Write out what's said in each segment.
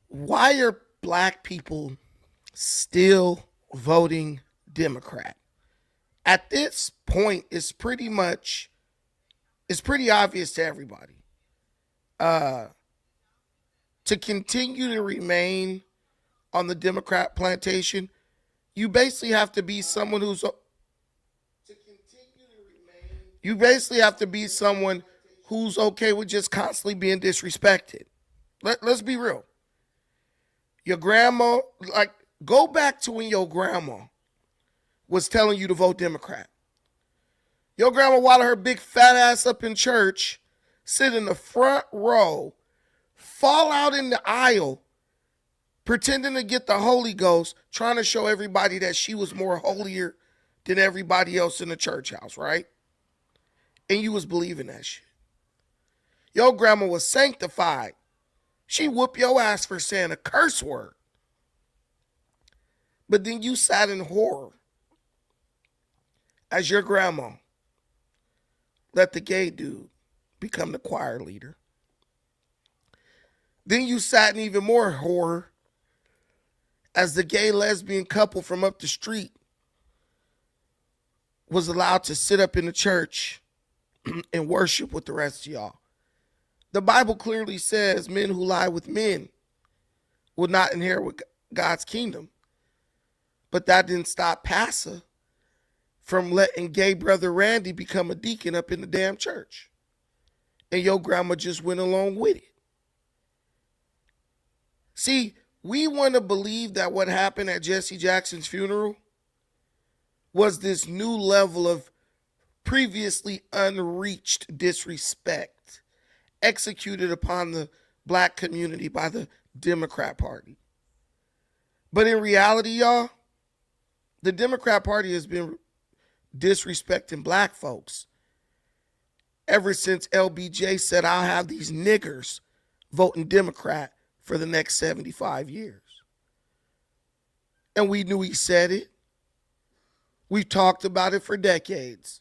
Why are black people still voting Democrat? At this point, it's pretty obvious to everybody. Uh, to continue to remain on the Democrat plantation, you basically have to be someone who's you basically have to be someone who's okay with just constantly being disrespected. Let's be real. Your grandma, like, go back to when your grandma was telling you to vote Democrat. Your grandma waddle her big fat ass up in church, sit in the front row, fall out in the aisle, pretending to get the Holy Ghost, trying to show everybody that she was more holier than everybody else in the church house, right? And you was believing that shit. Your grandma was sanctified. She whooped your ass for saying a curse word. But then you sat in horror as your grandma let the gay dude become the choir leader. Then you sat in even more horror as the gay lesbian couple from up the street was allowed to sit up in the church and worship with the rest of y'all. The Bible clearly says men who lie with men will not inherit God's kingdom. But that didn't stop Passa from letting gay brother Randy become a deacon up in the damn church. And your grandma just went along with it. See, we want to believe that what happened at Jesse Jackson's funeral was this new level of previously unreached disrespect executed upon the black community by the Democrat Party. But in reality, y'all, the Democrat Party has been disrespecting black folks ever since LBJ said, I'll have these niggers voting Democrat for the next 75 years. And we knew he said it. We talked about it for decades.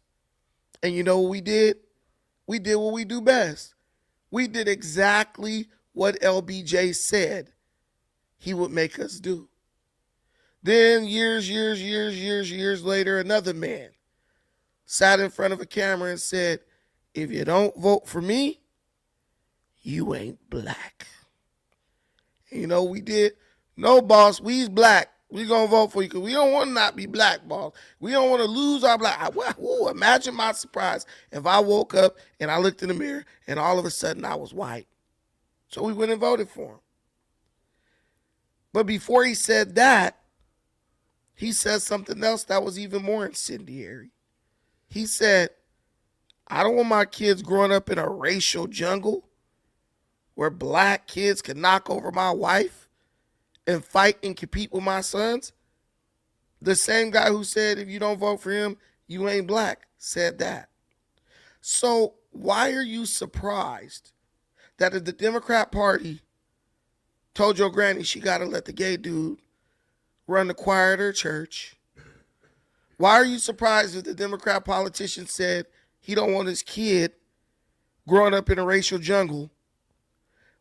And you know what we did? We did what we do best. We did exactly what LBJ said he would make us do. Then years later, another man sat in front of a camera and said, if you don't vote for me, you ain't black. And you know what we did? No, boss, we's black. We gonna vote for you because we don't want to not be black, boss. We don't want to lose our black. Imagine my surprise if I woke up and I looked in the mirror and all of a sudden I was white. So we went and voted for him. But before he said that, he said something else that was even more incendiary. He said, I don't want my kids growing up in a racial jungle where black kids can knock over my wife and fight and compete with my sons. The same guy who said, if you don't vote for him, you ain't black, said that. So why are you surprised that if the Democrat Party told your granny she got to let the gay dude run the choir at her church, why are you surprised if the Democrat politician said he don't want his kid growing up in a racial jungle?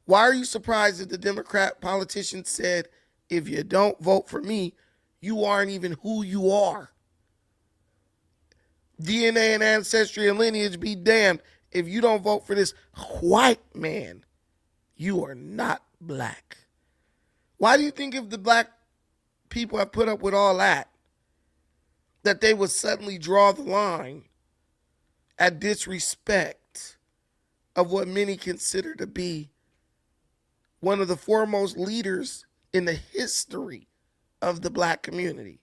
Why are you surprised if the Democrat politician said, if you don't vote for me, you aren't even who you are? DNA and ancestry and lineage be damned. If you don't vote for this white man, you are not black. Why do you think if the black people have put up with all that they would suddenly draw the line at disrespect of what many consider to be one of the foremost leaders in the history of the black community?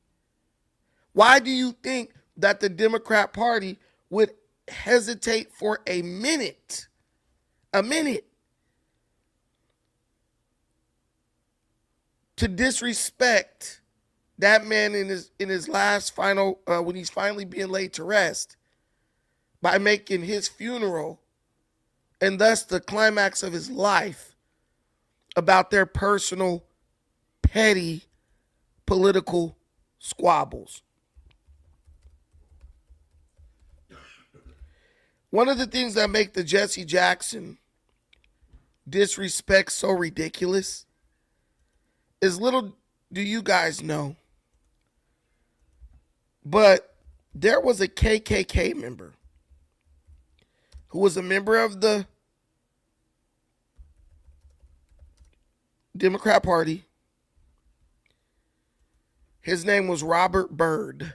Why do you think that the Democrat Party would hesitate for a minute, to disrespect that man in his last final, when he's finally being laid to rest, by making his funeral and thus the climax of his life about their personal, petty, political squabbles? One of the things that make the Jesse Jackson disrespect so ridiculous as little do you guys know, but there was a KKK member who was a member of the Democrat Party. His name was Robert Byrd.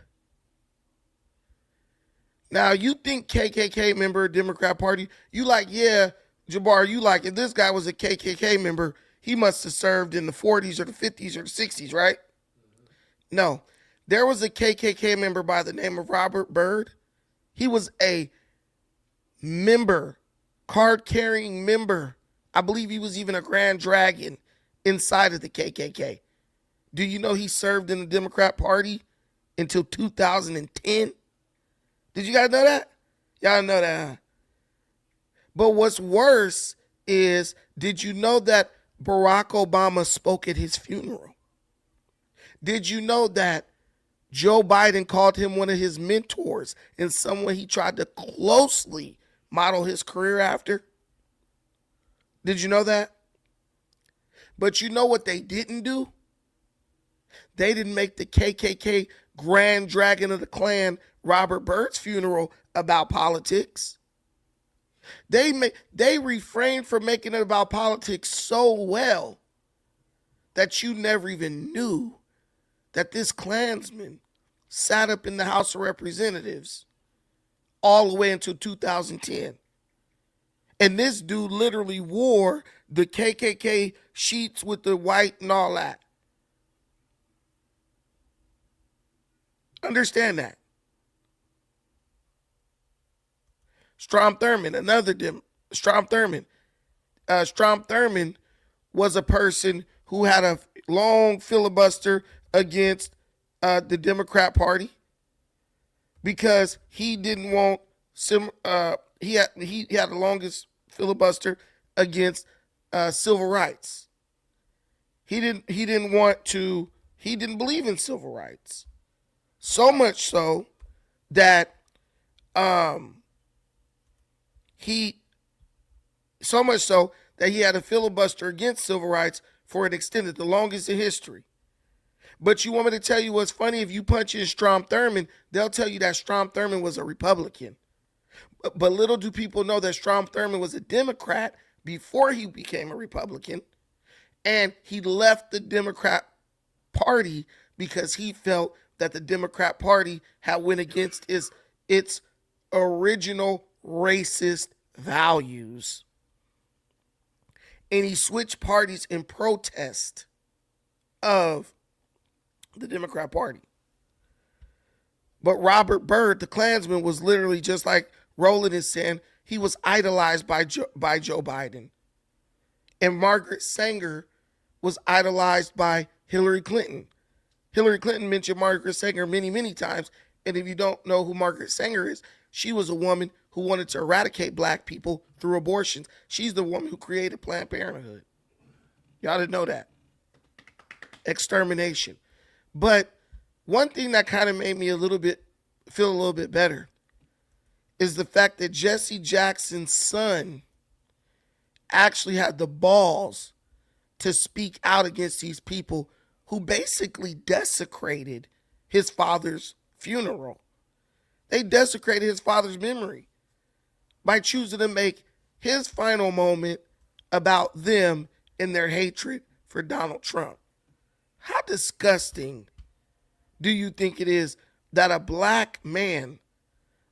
Now, you think KKK member, Democrat Party, you like, yeah, Jabbar, you like, if this guy was a KKK member, he must have served in the 40s or the 50s or the 60s, right? No. There was a KKK member by the name of Robert Byrd. He was a member, card-carrying member. I believe he was even a Grand Dragon inside of the KKK. Do you know he served in the Democrat Party until 2010? Did you guys know that? Y'all know that, huh? But what's worse is, did you know that Barack Obama spoke at his funeral? Did you know that Joe Biden called him one of his mentors and someone he tried to closely model his career after? Did you know that? But you know what they didn't do? They didn't make the KKK Grand Dragon of the Klan Robert Byrd's funeral about politics. They refrained from making it about politics so well that you never even knew that this Klansman sat up in the House of Representatives all the way until 2010. And this dude literally wore the KKK sheets with the white and all that. Understand that. Strom Thurmond, Strom Thurmond was a person who had a long filibuster against the Democrat Party because he didn't want he had the longest filibuster against civil rights. He didn't believe in civil rights. So much so that he had a filibuster against civil rights for an extended, the longest in history. But you want me to tell you what's funny? If you punch in Strom Thurmond, they'll tell you that Strom Thurmond was a Republican. But little do people know that Strom Thurmond was a Democrat before he became a Republican. And he left the Democrat Party because he felt that the Democrat Party had went against its original racist values. And he switched parties in protest of the Democrat Party. But Robert Byrd, the Klansman, was literally just like Roland is saying, he was idolized by Joe Biden. And Margaret Sanger was idolized by Hillary Clinton. Hillary Clinton mentioned Margaret Sanger many, many times. And if you don't know who Margaret Sanger is, she was a woman who wanted to eradicate black people through abortions. She's the woman who created Planned Parenthood. Y'all didn't know that. Extermination. But one thing that kind of made me feel a little bit better is the fact that Jesse Jackson's son actually had the balls to speak out against these people who basically desecrated his father's funeral. They desecrated his father's memory by choosing to make his final moment about them and their hatred for Donald Trump. How disgusting do you think it is that a black man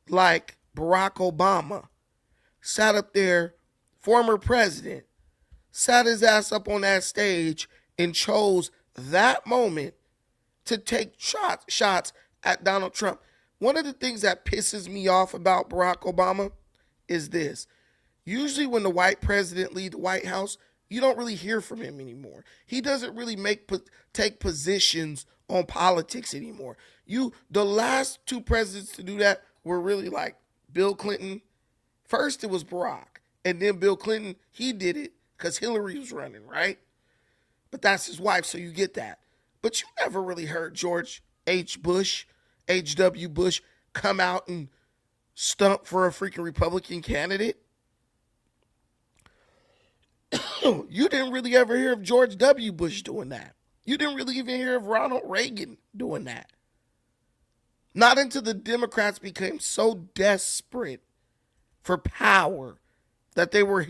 like Barack Obama sat up there, former president, sat his ass up on that stage and chose that moment to take shots at Donald Trump? One of the things that pisses me off about Barack Obama is this. Usually when the white president leaves the White House, you don't really hear from him anymore. He doesn't really take positions on politics anymore. The last two presidents to do that were really like Bill Clinton. First it was Barack, and then Bill Clinton, he did it because Hillary was running, right? But that's his wife, so you get that. But you never really heard George H.W. Bush come out and stump for a freaking Republican candidate. You didn't really ever hear of George W. Bush doing that. You didn't really even hear of Ronald Reagan doing that. Not until the Democrats became so desperate for power that they were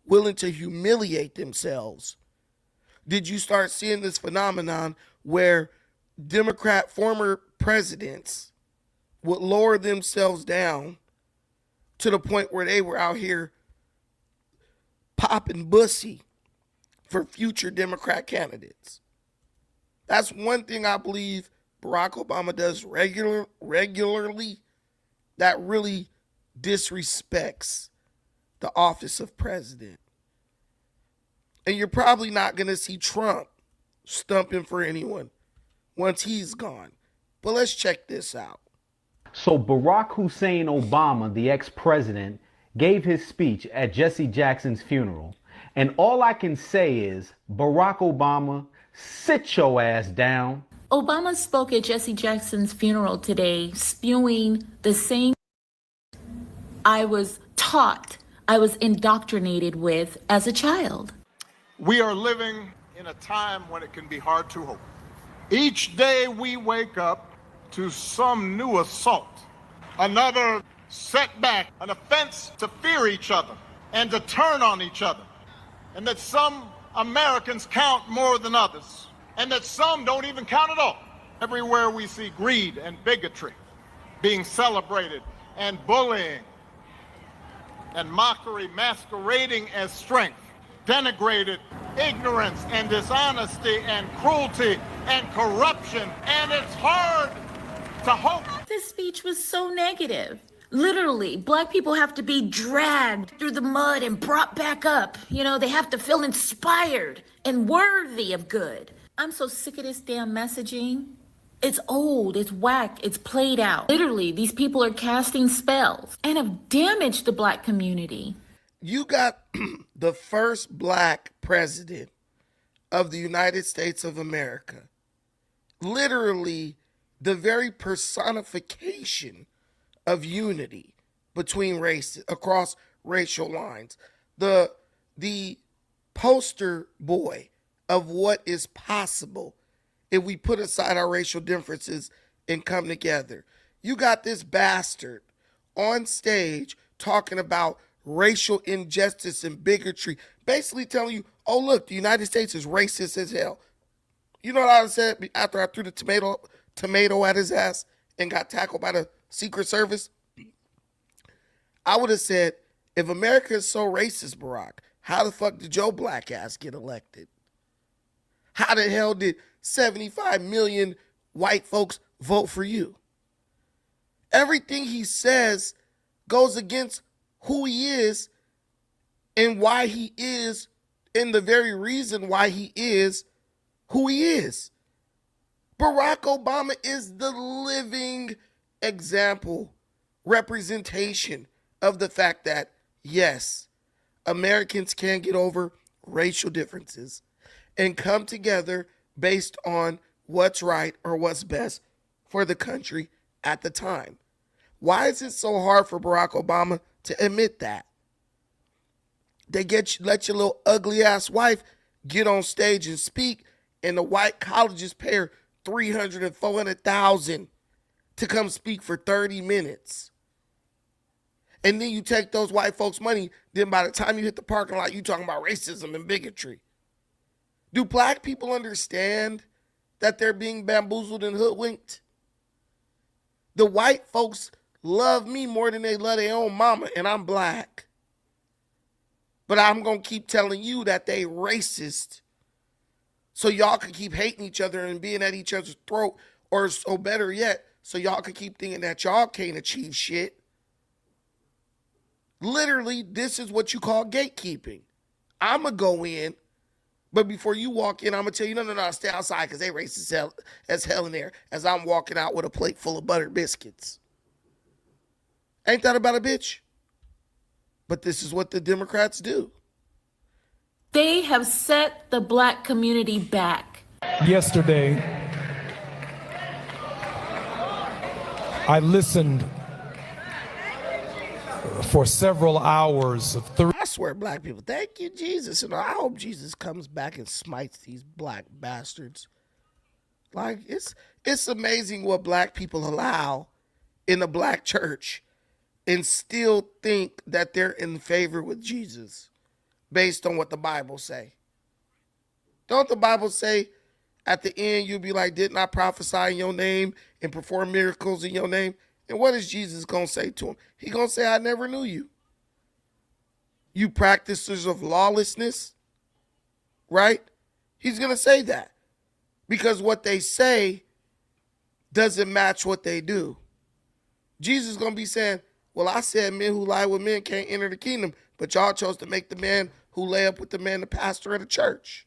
willing to humiliate themselves did you start seeing this phenomenon where Democrat former presidents would lower themselves down to the point where they were out here popping bussy for future Democrat candidates. That's one thing I believe Barack Obama does regularly that really disrespects the office of president. And you're probably not going to see Trump stumping for anyone once he's gone. But let's check this out. So Barack Hussein Obama, the ex-president, gave his speech at Jesse Jackson's funeral. And all I can say is, Barack Obama, sit your ass down. Obama spoke at Jesse Jackson's funeral today, spewing the same I was taught, I was indoctrinated with as a child. We are living in a time when it can be hard to hope. Each day we wake up to some new assault, another setback, an offense to fear each other and to turn on each other, and that some Americans count more than others, and that some don't even count at all. Everywhere we see greed and bigotry being celebrated, and bullying and mockery masquerading as strength, denigrated ignorance and dishonesty and cruelty and corruption, and it's hard to hope. This speech was so negative. Literally, black people have to be dragged through the mud and brought back up. You know, they have to feel inspired and worthy of good. I'm so sick of this damn messaging. It's old, it's whack, it's played out. Literally, these people are casting spells and have damaged the black community. You got the first black president of the United States of America. Literally, the very personification of unity between races, across racial lines. The poster boy of what is possible if we put aside our racial differences and come together. You got this bastard on stage talking about racial injustice and bigotry, basically telling you, oh, look, the United States is racist as hell. You know what I said after I threw the tomato at his ass and got tackled by the Secret Service? I would have said, if America is so racist, Barack, how the fuck did your black ass get elected? How the hell did 75 million white folks vote for you? Everything he says goes against who he is and why he is, and the very reason why he is who he is. Barack Obama is the living example, representation of the fact that, yes, Americans can get over racial differences and come together based on what's right or what's best for the country at the time. Why is it so hard for Barack Obama to admit that? They let your little ugly ass wife get on stage and speak, and the white colleges pay her $300,000 and $400,000 to come speak for 30 minutes. And then you take those white folks' money, then by the time you hit the parking lot, you talking about racism and bigotry. Do black people understand that they're being bamboozled and hoodwinked? The white folks love me more than they love their own mama, and I'm black. But I'm going to keep telling you that they racist so y'all can keep hating each other and being at each other's throat, or so better yet, so y'all can keep thinking that y'all can't achieve shit. Literally, this is what you call gatekeeping. I'm going to go in, but before you walk in, I'm going to tell you, no, stay outside because they racist as hell in there as I'm walking out with a plate full of buttered biscuits. Ain't that about a bitch? But this is what the Democrats do. They have set the black community back. Yesterday, I listened for several hours of I swear, black people, thank you, Jesus. And I hope Jesus comes back and smites these black bastards Like it's amazing what black people allow in a black church and still think that they're in favor with Jesus based on what the Bible say. Don't the Bible say at the end you'll be like, didn't I prophesy in your name and perform miracles in your name? And what is Jesus going to say to him? He going to say, I never knew you. You practicers of lawlessness, right? He's going to say that because what they say doesn't match what they do. Jesus is going to be saying, well, I said men who lie with men can't enter the kingdom, but y'all chose to make the man who lay up with the man the pastor of the church.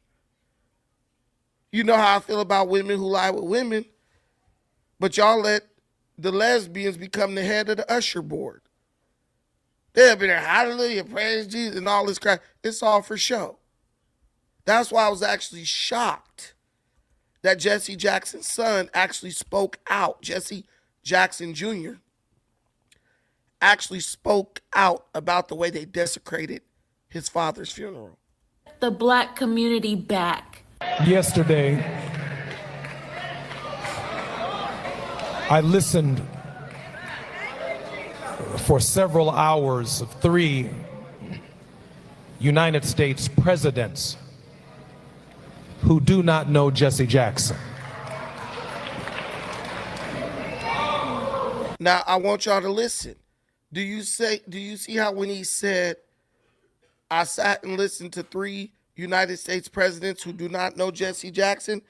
You know how I feel about women who lie with women, but y'all let the lesbians become the head of the usher board. They'll be there, hallelujah, praise Jesus, and all this crap. It's all for show. That's why I was actually shocked that Jesse Jackson's son actually spoke out. Jesse Jackson Jr. actually spoke out about the way they desecrated his father's funeral. The black community back. Yesterday, I listened for several hours of 3 United States presidents who do not know Jesse Jackson. Now, I want y'all to listen. Do you see how when he said, I sat and listened to 3 United States presidents who do not know Jesse Jackson,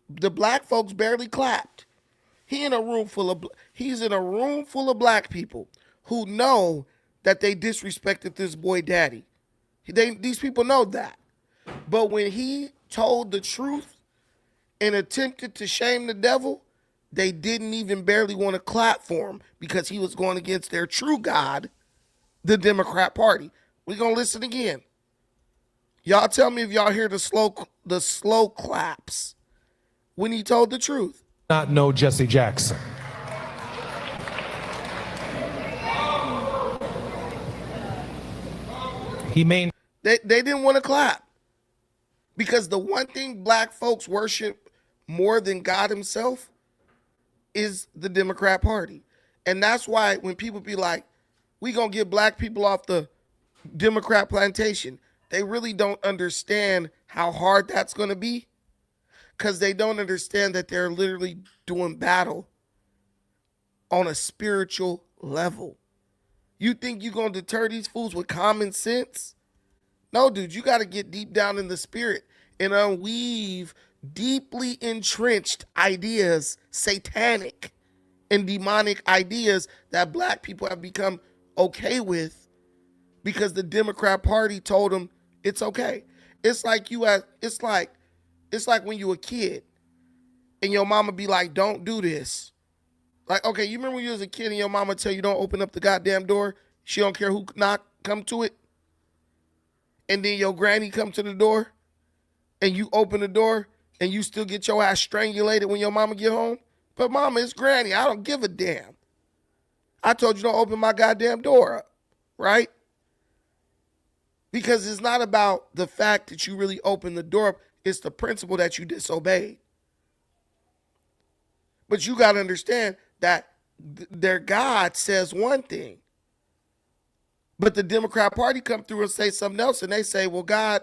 the black folks barely clapped. He's in a room full of black people who know that they disrespected this boy daddy. These people know that. But when he told the truth and attempted to shame the devil, they didn't even barely want to clap for him because he was going against their true God, the Democrat Party. We're going to listen again. Y'all tell me if y'all hear the slow claps when he told the truth. Not know Jesse Jackson. They didn't want to clap because the one thing black folks worship more than God himself is the Democrat Party. And that's why when people be like, we gonna get black people off the Democrat plantation, they really don't understand how hard that's gonna be because they don't understand that they're literally doing battle on a spiritual level. You think you're gonna deter these fools with common sense? No, dude, you gotta get deep down in the spirit and unweave deeply entrenched ideas, satanic and demonic ideas that black people have become okay with because the Democrat Party told them it's okay. It's like when you a kid and your mama be like, don't do this. Like, okay, you remember when you was a kid and your mama tell you don't open up the goddamn door? She don't care who come to it. And then your granny come to the door and you open the door and you still get your ass strangulated when your mama get home? But mama, it's granny. I don't give a damn. I told you don't open my goddamn door up, right? Because it's not about the fact that you really open the door up. It's the principle that you disobeyed. But you got to understand that their God says one thing. But the Democrat Party come through and say something else. And they say, well, God,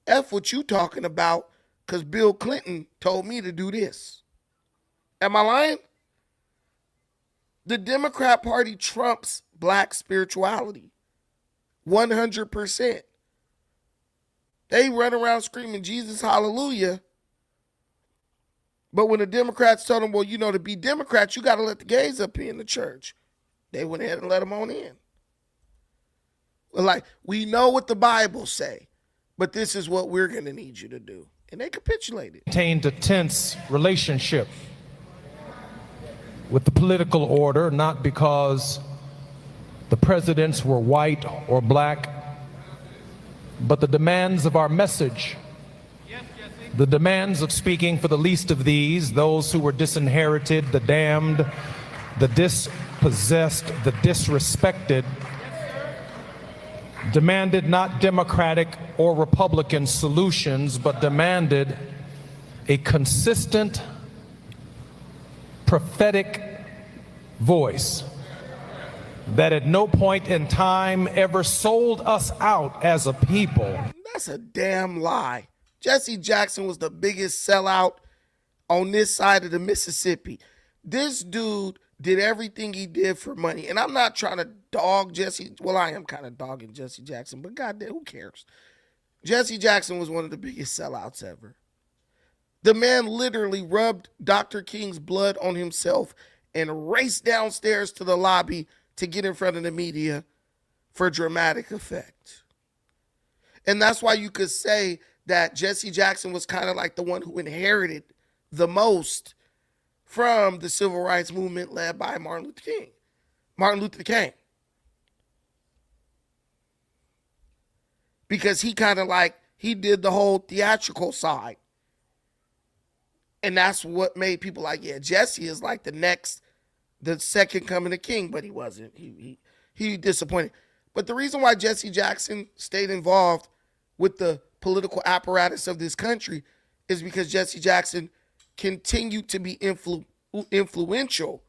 F what you talking about because Bill Clinton told me to do this. Am I lying? The Democrat Party trumps black spirituality. 100%. They run around screaming, Jesus, hallelujah. But when the Democrats told them, well, you know, to be Democrats, you got to let the gays up in the church. They went ahead and let them on in. Like, we know what the Bible say, but this is what we're going to need you to do. And they capitulated. Maintained a tense relationship with the political order, not because the presidents were white or black, but the demands of our message, the demands of speaking for the least of these, those who were disinherited, the damned, the dispossessed, the disrespected, demanded not Democratic or Republican solutions, but demanded a consistent prophetic voice that at no point in time ever sold us out as a people. That's a damn lie. Jesse Jackson was the biggest sellout on this side of the Mississippi. This dude did everything he did for money. And I'm not trying to dog Jesse. Well, I am kind of dogging Jesse Jackson, but goddamn, who cares? Jesse Jackson was one of the biggest sellouts ever. The man literally rubbed Dr. King's blood on himself and raced downstairs to the lobby to get in front of the media for dramatic effect. And that's why you could say that Jesse Jackson was kind of like the one who inherited the most from the civil rights movement led by Martin Luther King. Because he kind of like, he did the whole theatrical side. And that's what made people like, yeah, Jesse is like the second coming of King, but he wasn't. He disappointed. But the reason why Jesse Jackson stayed involved with the political apparatus of this country is because Jesse Jackson continued to be influential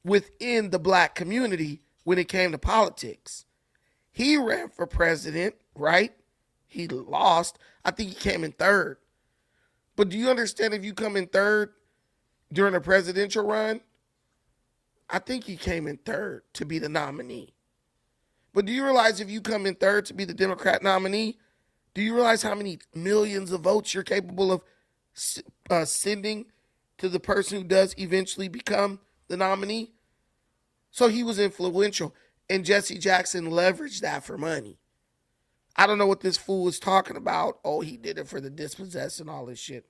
within the black community when it came to politics. He ran for president, right? He lost. I think he came in third. But do you understand if you come in third during a presidential run? I think he came in third to be the nominee. But do you realize if you come in third to be the Democrat nominee, do you realize how many millions of votes you're capable of sending to the person who does eventually become the nominee? So he was influential, and Jesse Jackson leveraged that for money. I don't know what this fool is talking about. Oh, he did it for the dispossessed and all this shit.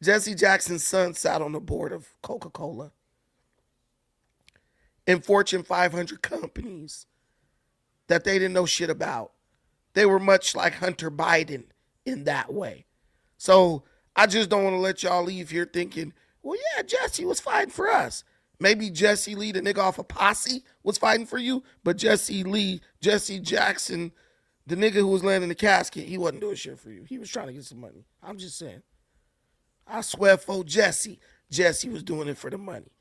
Jesse Jackson's son sat on the board of Coca-Cola and Fortune 500 companies that they didn't know shit about. They were much like Hunter Biden in that way. So I just don't want to let y'all leave here thinking, well, yeah, Jesse was fighting for us. Maybe Jesse Lee, the nigga off a Posse, was fighting for you, but Jesse Jackson, the nigga who was laying in the casket, he wasn't doing shit for you. He was trying to get some money. I'm just saying. I swear for Jesse was doing it for the money.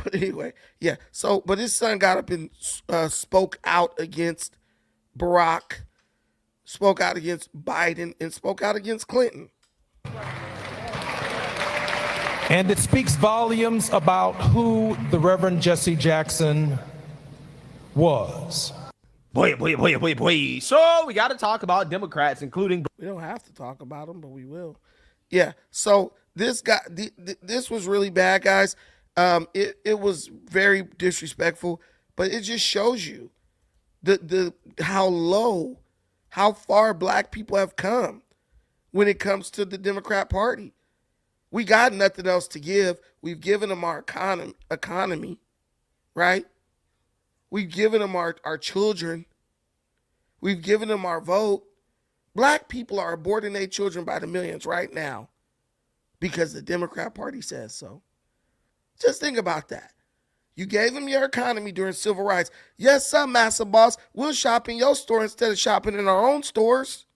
But anyway, yeah. So, but his son got up and spoke out against Barack, spoke out against Biden, and spoke out against Clinton. And it speaks volumes about who the Reverend Jesse Jackson was. Boy. So we got to talk about Democrats, including. We don't have to talk about them, but we will. Yeah. So this guy, this was really bad, guys. It was very disrespectful, but it just shows you how far black people have come when it comes to the Democrat Party. We got nothing else to give. We've given them our economy, right? We've given them our children. We've given them our vote. Black people are aborting their children by the millions right now because the Democrat Party says so. Just think about that. You gave them your economy during civil rights. Yes, some massa boss, we'll shop in your store instead of shopping in our own stores.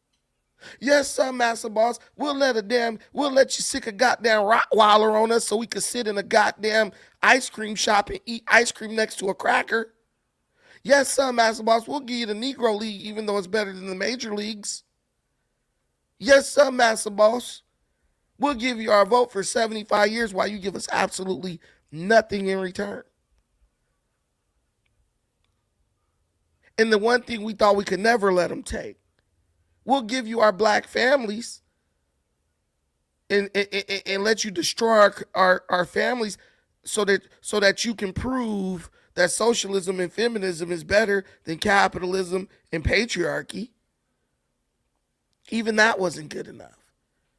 Yes, some massa boss, we'll let you sick a goddamn Rottweiler on us so we could sit in a goddamn ice cream shop and eat ice cream next to a cracker. Yes, some massa boss, we'll give you the Negro League even though it's better than the major leagues. Yes, some massa boss, we'll give you our vote for 75 years while you give us absolutely nothing in return. And the one thing we thought we could never let them take, we'll give you our black families and let you destroy our families so that you can prove that socialism and feminism is better than capitalism and patriarchy. Even that wasn't good enough.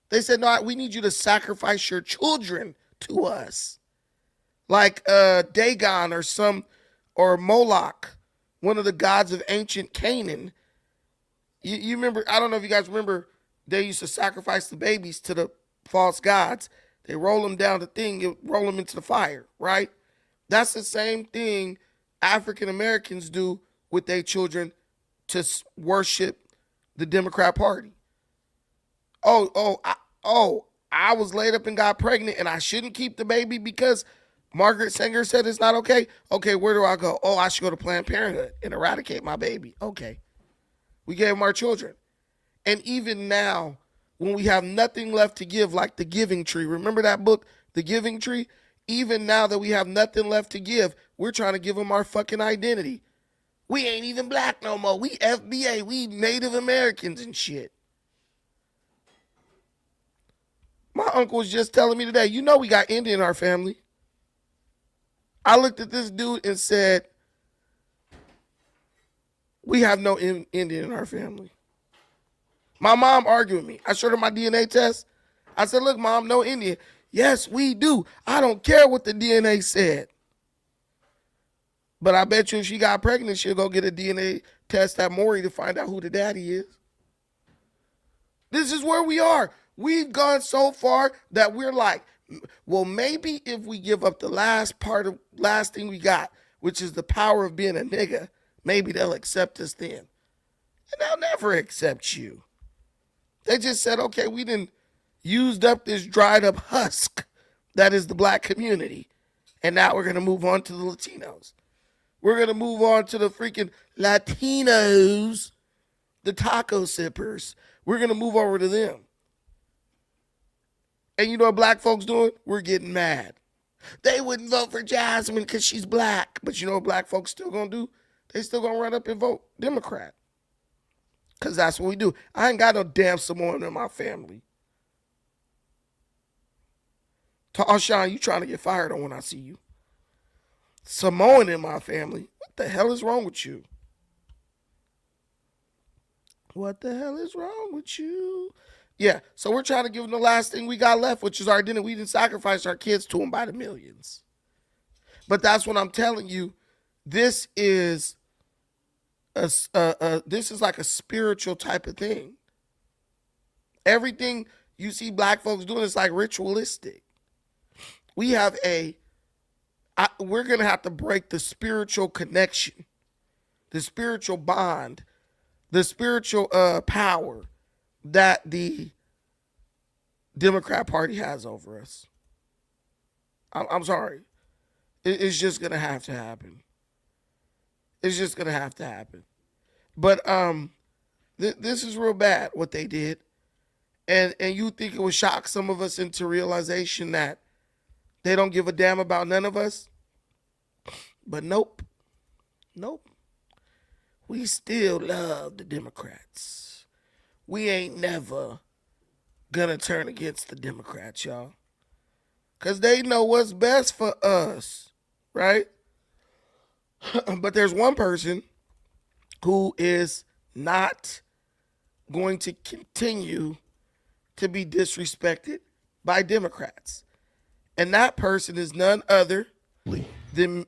They said, no, we need you to sacrifice your children to us. Like Dagon or Moloch, one of the gods of ancient Canaan. You remember, I don't know if you guys remember, they used to sacrifice the babies to the false gods. They roll them down the thing, roll them into the fire, right? That's the same thing African Americans do with their children to worship the Democrat Party. I was laid up and got pregnant and I shouldn't keep the baby because Margaret Sanger said it's not okay. Okay, where do I go? Oh, I should go to Planned Parenthood and eradicate my baby. Okay. We gave them our children. And even now, when we have nothing left to give, like The Giving Tree, remember that book, The Giving Tree? Even now that we have nothing left to give, we're trying to give them our fucking identity. We ain't even black no more. We FBA. We Native Americans and shit. My uncle was just telling me today, you know we got Indian in our family. I looked at this dude and said, we have no Indian in our family. My mom argued with me. I showed her my DNA test. I said, look, Mom, no Indian. Yes, we do. I don't care what the DNA said. But I bet you if she got pregnant, she'll go get a DNA test at Maury to find out who the daddy is. This is where we are. We've gone so far that we're like, well, maybe if we give up the last thing we got, which is the power of being a nigga, maybe they'll accept us then. And they'll never accept you. They just said, okay, we done used up this dried up husk that is the black community. And now we're going to move on to the Latinos. We're going to move on to the freaking Latinos, the taco sippers. We're going to move over to them. And you know what black folks doing? We're getting mad. They wouldn't vote for Jasmine because she's black. But you know what black folks still going to do? They still going to run up and vote Democrat. Because that's what we do. I ain't got no damn Samoan in my family. Tarshawn, you trying to get fired on when I see you. Samoan in my family. What the hell is wrong with you? What the hell is wrong with you? Yeah, so we're trying to give them the last thing we got left, which is our identity. We didn't sacrifice our kids to them by the millions. But that's what I'm telling you. This is this is like a spiritual type of thing. Everything you see black folks doing is like ritualistic. We have we're going to have to break the spiritual connection, the spiritual bond, the spiritual power that the Democrat Party has over us. I'm sorry. It's just going to have to happen. It's just going to have to happen. But this is real bad, what they did. And you think it would shock some of us into realization that they don't give a damn about none of us? But nope. Nope. We still love the Democrats. We ain't never gonna turn against the Democrats, y'all. Because they know what's best for us, right? But there's one person who is not going to continue to be disrespected by Democrats. And that person is none other than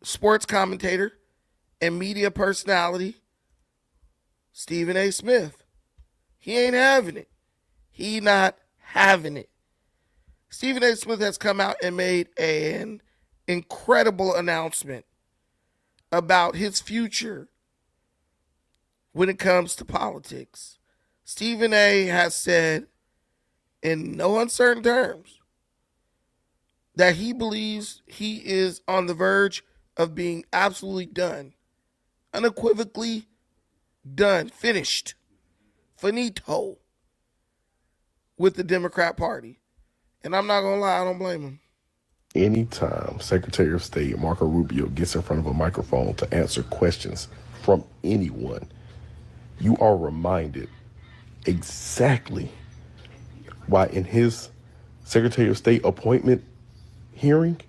sports commentator and media personality Stephen A. Smith. He ain't having it. He not having it. Stephen A. Smith has come out and made an incredible announcement about his future when it comes to politics. Stephen A. has said in no uncertain terms that he believes he is on the verge of being absolutely done, unequivocally done, finished, finito with the Democrat Party. And I'm not going to lie, I don't blame him. Anytime Secretary of State Marco Rubio gets in front of a microphone to answer questions from anyone, you are reminded exactly why in his Secretary of State appointment hearing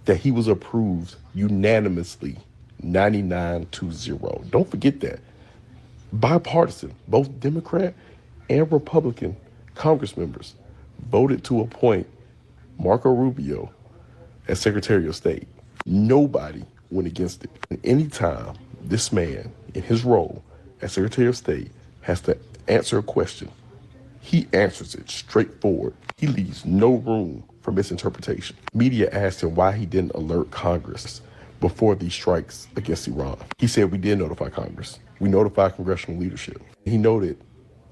that he was approved unanimously 99-0. Don't forget that. Bipartisan, both Democrat and Republican Congress members voted to appoint Marco Rubio as Secretary of State. Nobody went against it. And anytime this man in his role as Secretary of State has to answer a question, he answers it straightforward. He leaves no room for misinterpretation. Media asked him why he didn't alert Congress before these strikes against Iran. He said, we did notify Congress. We notified congressional leadership. He noted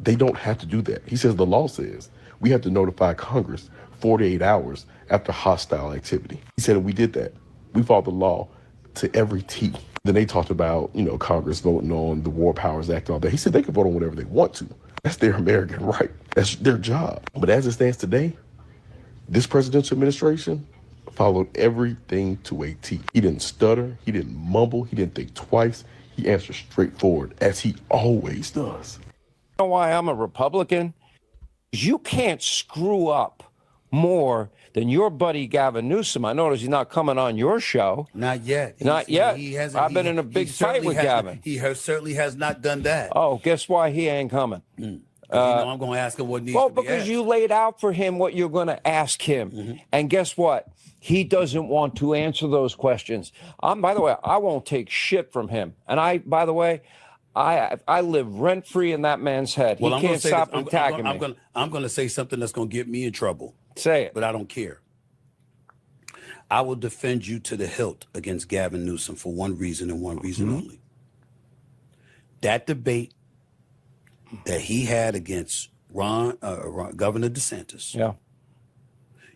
They don't have to do that. He says the law says we have to notify Congress 48 hours after hostile activity. He said if we did that, we followed the law to every T. Then they talked about, Congress voting on the War Powers Act and all that. He said they can vote on whatever they want to. That's their American right. That's their job. But as it stands today, this presidential administration followed everything to a T. He didn't stutter. He didn't mumble. He didn't think twice. He answered straightforward, as he always does. You know why I'm a Republican? You can't screw up more than your buddy Gavin Newsom. I notice he's not coming on your show. Not yet. Not yet. He hasn't. I've been in a big fight with Gavin. Certainly has not done that. Oh, guess why he ain't coming? I'm going to ask him what needs to be because asked. you laid out for him what you're going to ask him. And guess what? He doesn't want to answer those questions. By the way, I won't take shit from him. And I live rent-free in that man's head. Well, he can't stop attacking me. I'm going to say something that's going to get me in trouble. Say it. But I don't care. I will defend you to the hilt against Gavin Newsom for one reason and one reason only. That debate that he had against Governor DeSantis,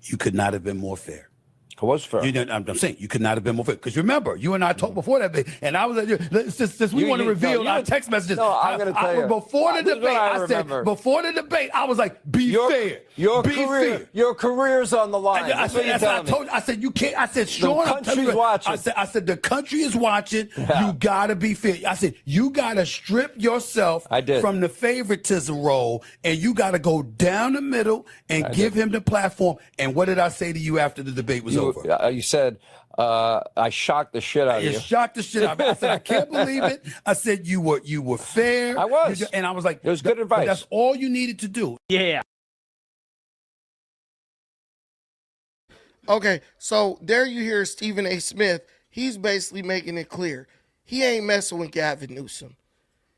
you could not have been more fair. It was fair. I'm saying you could not have been more fair. Because remember, you and I talked before that debate, and I was like, since we want to reveal our text messages. No, I'm going to tell you. Before the debate, I was like, be fair. Your career's on the line. I said, you can't. I said, Sean, the country's watching. I said, the country is watching. Yeah. You got to be fair. I said, you got to strip yourself from the favoritism role, and you got to go down the middle and give him the platform. And what did I say to you after the debate was over? You said, I shocked the shit out of you. You shocked the shit out of me. I said, I can't believe it. I said, you were fair. I was. And I was like, it was good advice. That's all you needed to do. Yeah. Okay, so there you hear Stephen A. Smith. He's basically making it clear. He ain't messing with Gavin Newsom.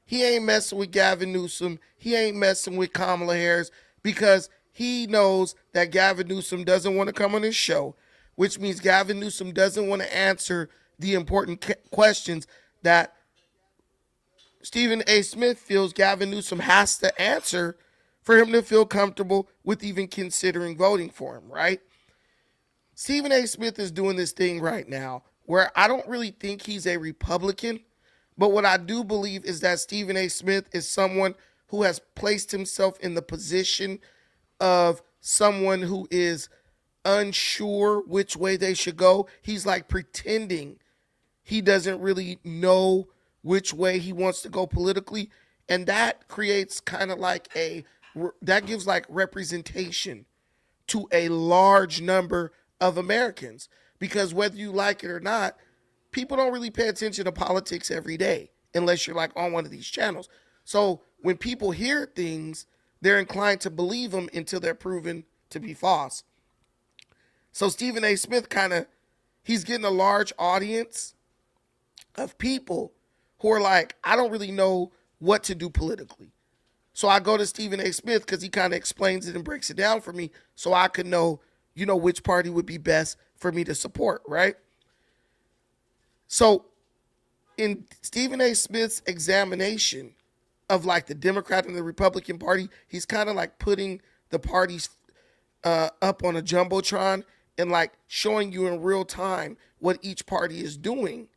He ain't messing with Gavin Newsom. He ain't messing with Kamala Harris because he knows that Gavin Newsom doesn't want to come on his show, which means Gavin Newsom doesn't want to answer the important questions that Stephen A. Smith feels Gavin Newsom has to answer for him to feel comfortable with even considering voting for him, right? Stephen A. Smith is doing this thing right now where I don't really think he's a Republican, but what I do believe is that Stephen A. Smith is someone who has placed himself in the position of someone who is unsure which way they should go. He's like pretending he doesn't really know which way he wants to go politically, and that creates kind of like that gives like representation to a large number of Americans, because whether you like it or not, people don't really pay attention to politics every day unless you're like on one of these channels. So when people hear things, they're inclined to believe them until they're proven to be false. So Stephen A. Smith he's getting a large audience of people who are like, I don't really know what to do politically. So I go to Stephen A. Smith because he kind of explains it and breaks it down for me so I could know, which party would be best for me to support, right? So in Stephen A. Smith's examination of like the Democrat and the Republican Party, he's kind of like putting the parties up on a Jumbotron and like showing you in real time what each party is doing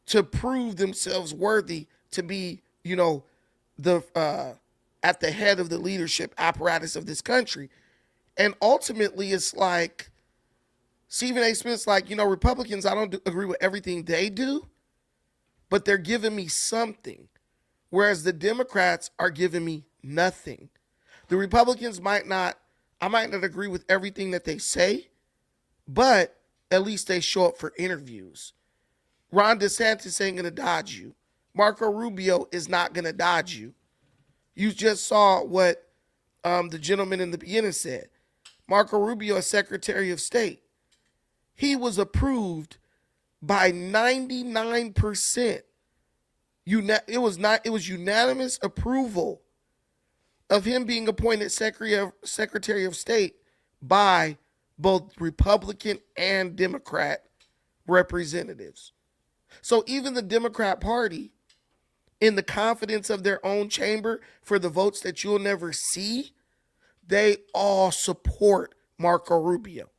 to prove themselves worthy to be, at the head of the leadership apparatus of this country. And ultimately, it's like Stephen A. Smith's like, Republicans, I don't agree with everything they do, but they're giving me something. Whereas the Democrats are giving me nothing. The Republicans I might not agree with everything that they say, but at least they show up for interviews. Ron DeSantis ain't going to dodge you. Marco Rubio is not going to dodge you. You just saw what the gentleman in the beginning said. Marco Rubio, as Secretary of State, he was approved by 99%. It was unanimous approval of him being appointed Secretary of State by both Republican and Democrat representatives. So even the Democrat Party in the confidence of their own chamber for the votes that you'll never see, they all support Marco Rubio.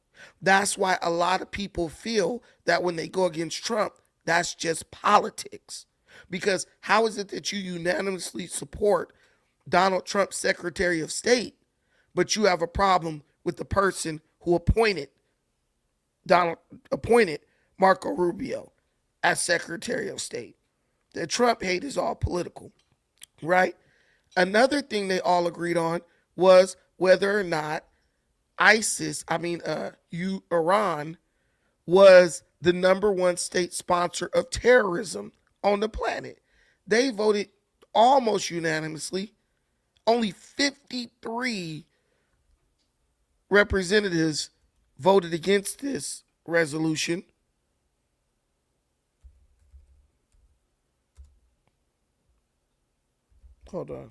That's why a lot of people feel that when they go against Trump, that's just politics. Because how is it that you unanimously support Donald Trump, Secretary of State, but you have a problem with the person who appointed Marco Rubio as Secretary of State? The Trump hate is all political, right? Another thing they all agreed on was whether or not Iran was the number one state sponsor of terrorism on the planet. They voted almost unanimously. Only 53 representatives voted against this resolution. Hold on.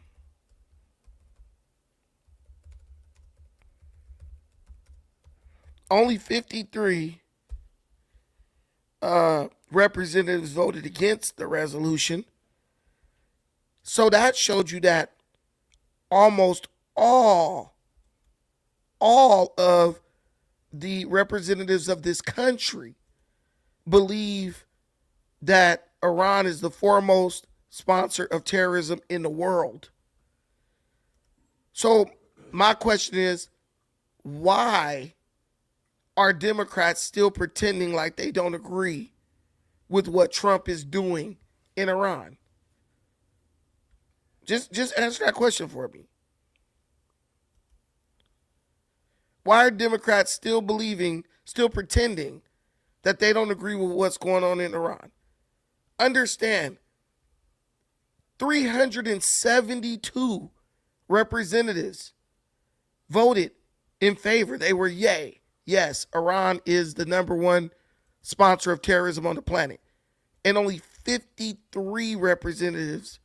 Only 53 representatives voted against the resolution. So that showed you that almost all of the representatives of this country believe that Iran is the foremost sponsor of terrorism in the world. So my question is, why are Democrats still pretending like they don't agree with what Trump is doing in Iran? Just answer that question for me. Why are Democrats still pretending that they don't agree with what's going on in Iran? Understand, 372 representatives voted in favor. They were yay. Yes, Iran is the number one sponsor of terrorism on the planet. And only 53 representatives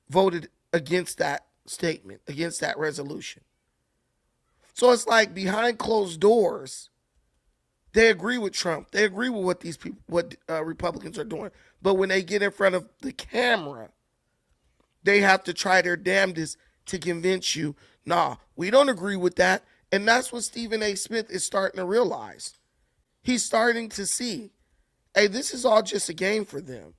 voted against that statement, against that resolution. So it's like behind closed doors, they agree with Trump. They agree with what these people, Republicans are doing. But when they get in front of the camera, they have to try their damnedest to convince you, nah, we don't agree with that. And that's what Stephen A. Smith is starting to realize. He's starting to see, hey, this is all just a game for them.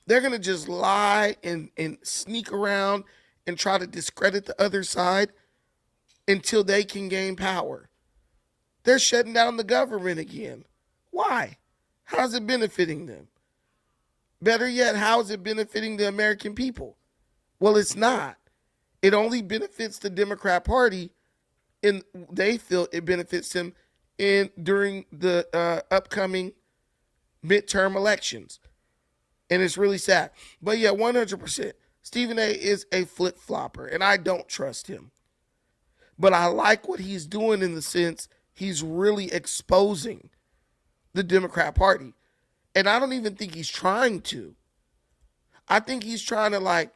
They're going to just lie and sneak around and try to discredit the other side until they can gain power. They're shutting down the government again. Why? How's it benefiting them? Better yet, how is it benefiting the American people? Well, it's not. It only benefits the Democrat Party, and they feel it benefits them during the upcoming midterm elections. And it's really sad. But yeah, 100%. Stephen A. is a flip-flopper, and I don't trust him. But I like what he's doing in the sense he's really exposing the Democrat Party. And I don't even think he's trying to. I think he's trying to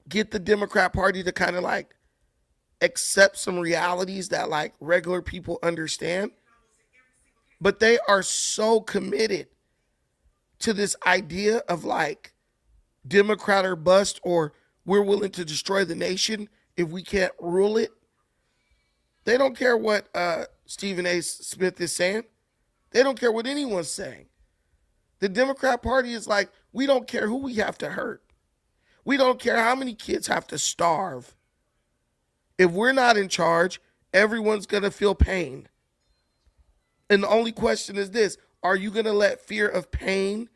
get the Democrat Party to kind of accept some realities that regular people understand. But they are so committed to this idea of Democrat or bust, or we're willing to destroy the nation if we can't rule it. They don't care what Stephen A. Smith is saying. They don't care what anyone's saying. The Democrat Party is we don't care who we have to hurt. We don't care how many kids have to starve. If we're not in charge, everyone's going to feel pain. And the only question is this: are you going to let fear of pain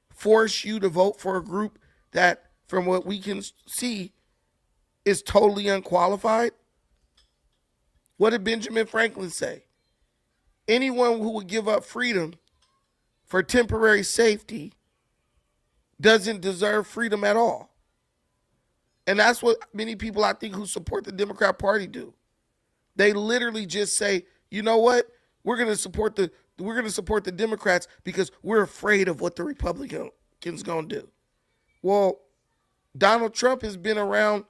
force you to vote for a group that, from what we can see, is totally unqualified? What did Benjamin Franklin say? Anyone who would give up freedom for temporary safety doesn't deserve freedom at all. And that's what many people, I think, who support the Democrat Party do. They literally just say, you know what? We're going to support the Democrats because we're afraid of what the Republicans going to do. Well, Donald Trump has been around.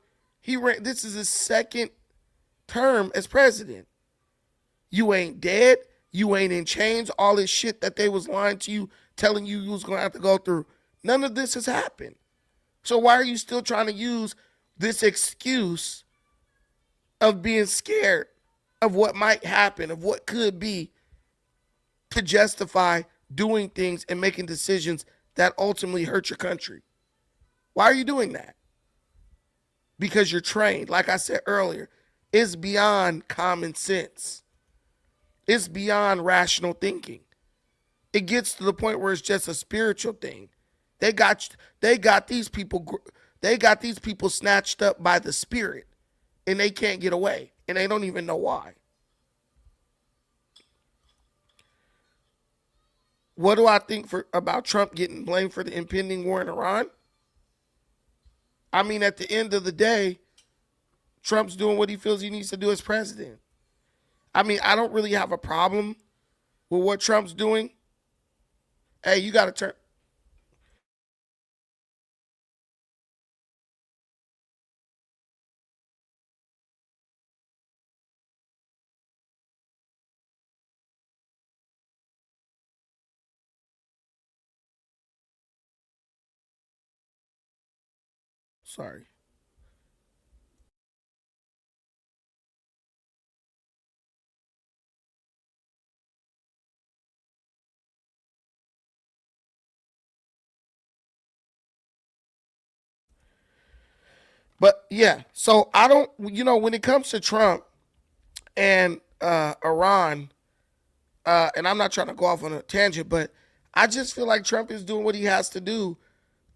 This is his second term as president. You ain't dead. You ain't in chains. All this shit that they was lying to you, telling you was going to have to go through. None of this has happened. So why are you still trying to use this excuse of being scared of what might happen, of what could be, to justify doing things and making decisions that ultimately hurt your country? Why are you doing that? Because you're trained. Like I said earlier, it's beyond common sense. It's beyond rational thinking. It gets to the point where it's just a spiritual thing. They got these people snatched up by the Spirit, and they can't get away, and they don't even know why. What do I think about Trump getting blamed for the impending war in Iran? I mean, at the end of the day, Trump's doing what he feels he needs to do as president. I mean, I don't really have a problem with what Trump's doing. Hey, you got to turn. Sorry. But yeah, so I don't, when it comes to Trump and Iran, and I'm not trying to go off on a tangent, but I just feel like Trump is doing what he has to do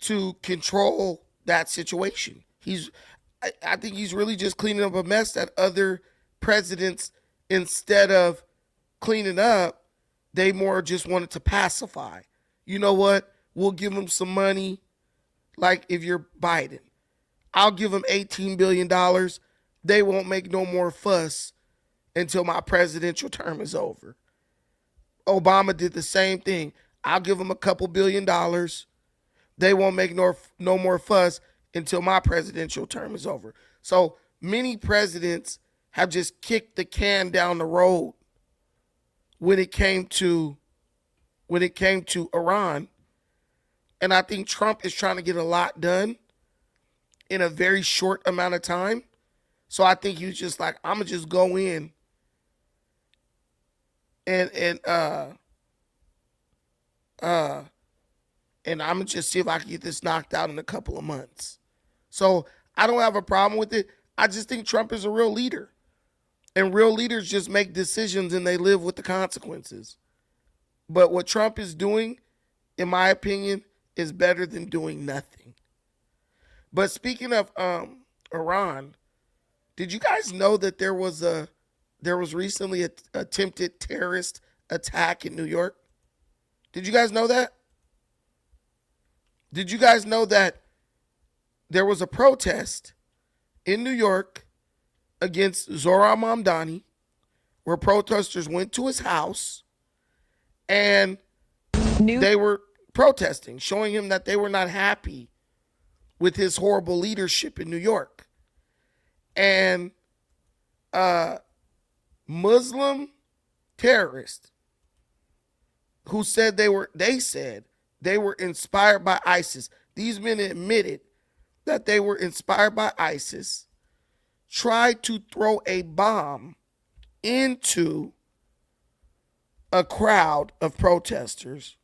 to control that situation. I think he's really just cleaning up a mess that other presidents, instead of cleaning up, they more just wanted to pacify. You know what? We'll give him some money. Like if you're Biden, I'll give them $18 billion. They won't make no more fuss until my presidential term is over. Obama did the same thing. I'll give them a couple $1 billion. They won't make no more fuss until my presidential term is over. So many presidents have just kicked the can down the road when it came to Iran. And I think Trump is trying to get a lot done in a very short amount of time. So I think he was just like, I'm gonna just go in and I'm gonna just see if I can get this knocked out in a couple of months. So I don't have a problem with it. I just think Trump is a real leader, and real leaders just make decisions and they live with the consequences. But what Trump is doing, in my opinion, is better than doing nothing. But speaking of Iran, did you guys know that there was recently an attempted terrorist attack in New York? Did you guys know that? Did you guys know that there was a protest in New York against Zohran Mamdani, where protesters went to his house and they were protesting, showing him that they were not happy with his horrible leadership in New York. And Muslim terrorists who said they were inspired by ISIS. These men admitted that they were inspired by ISIS, tried to throw a bomb into a crowd of protesters.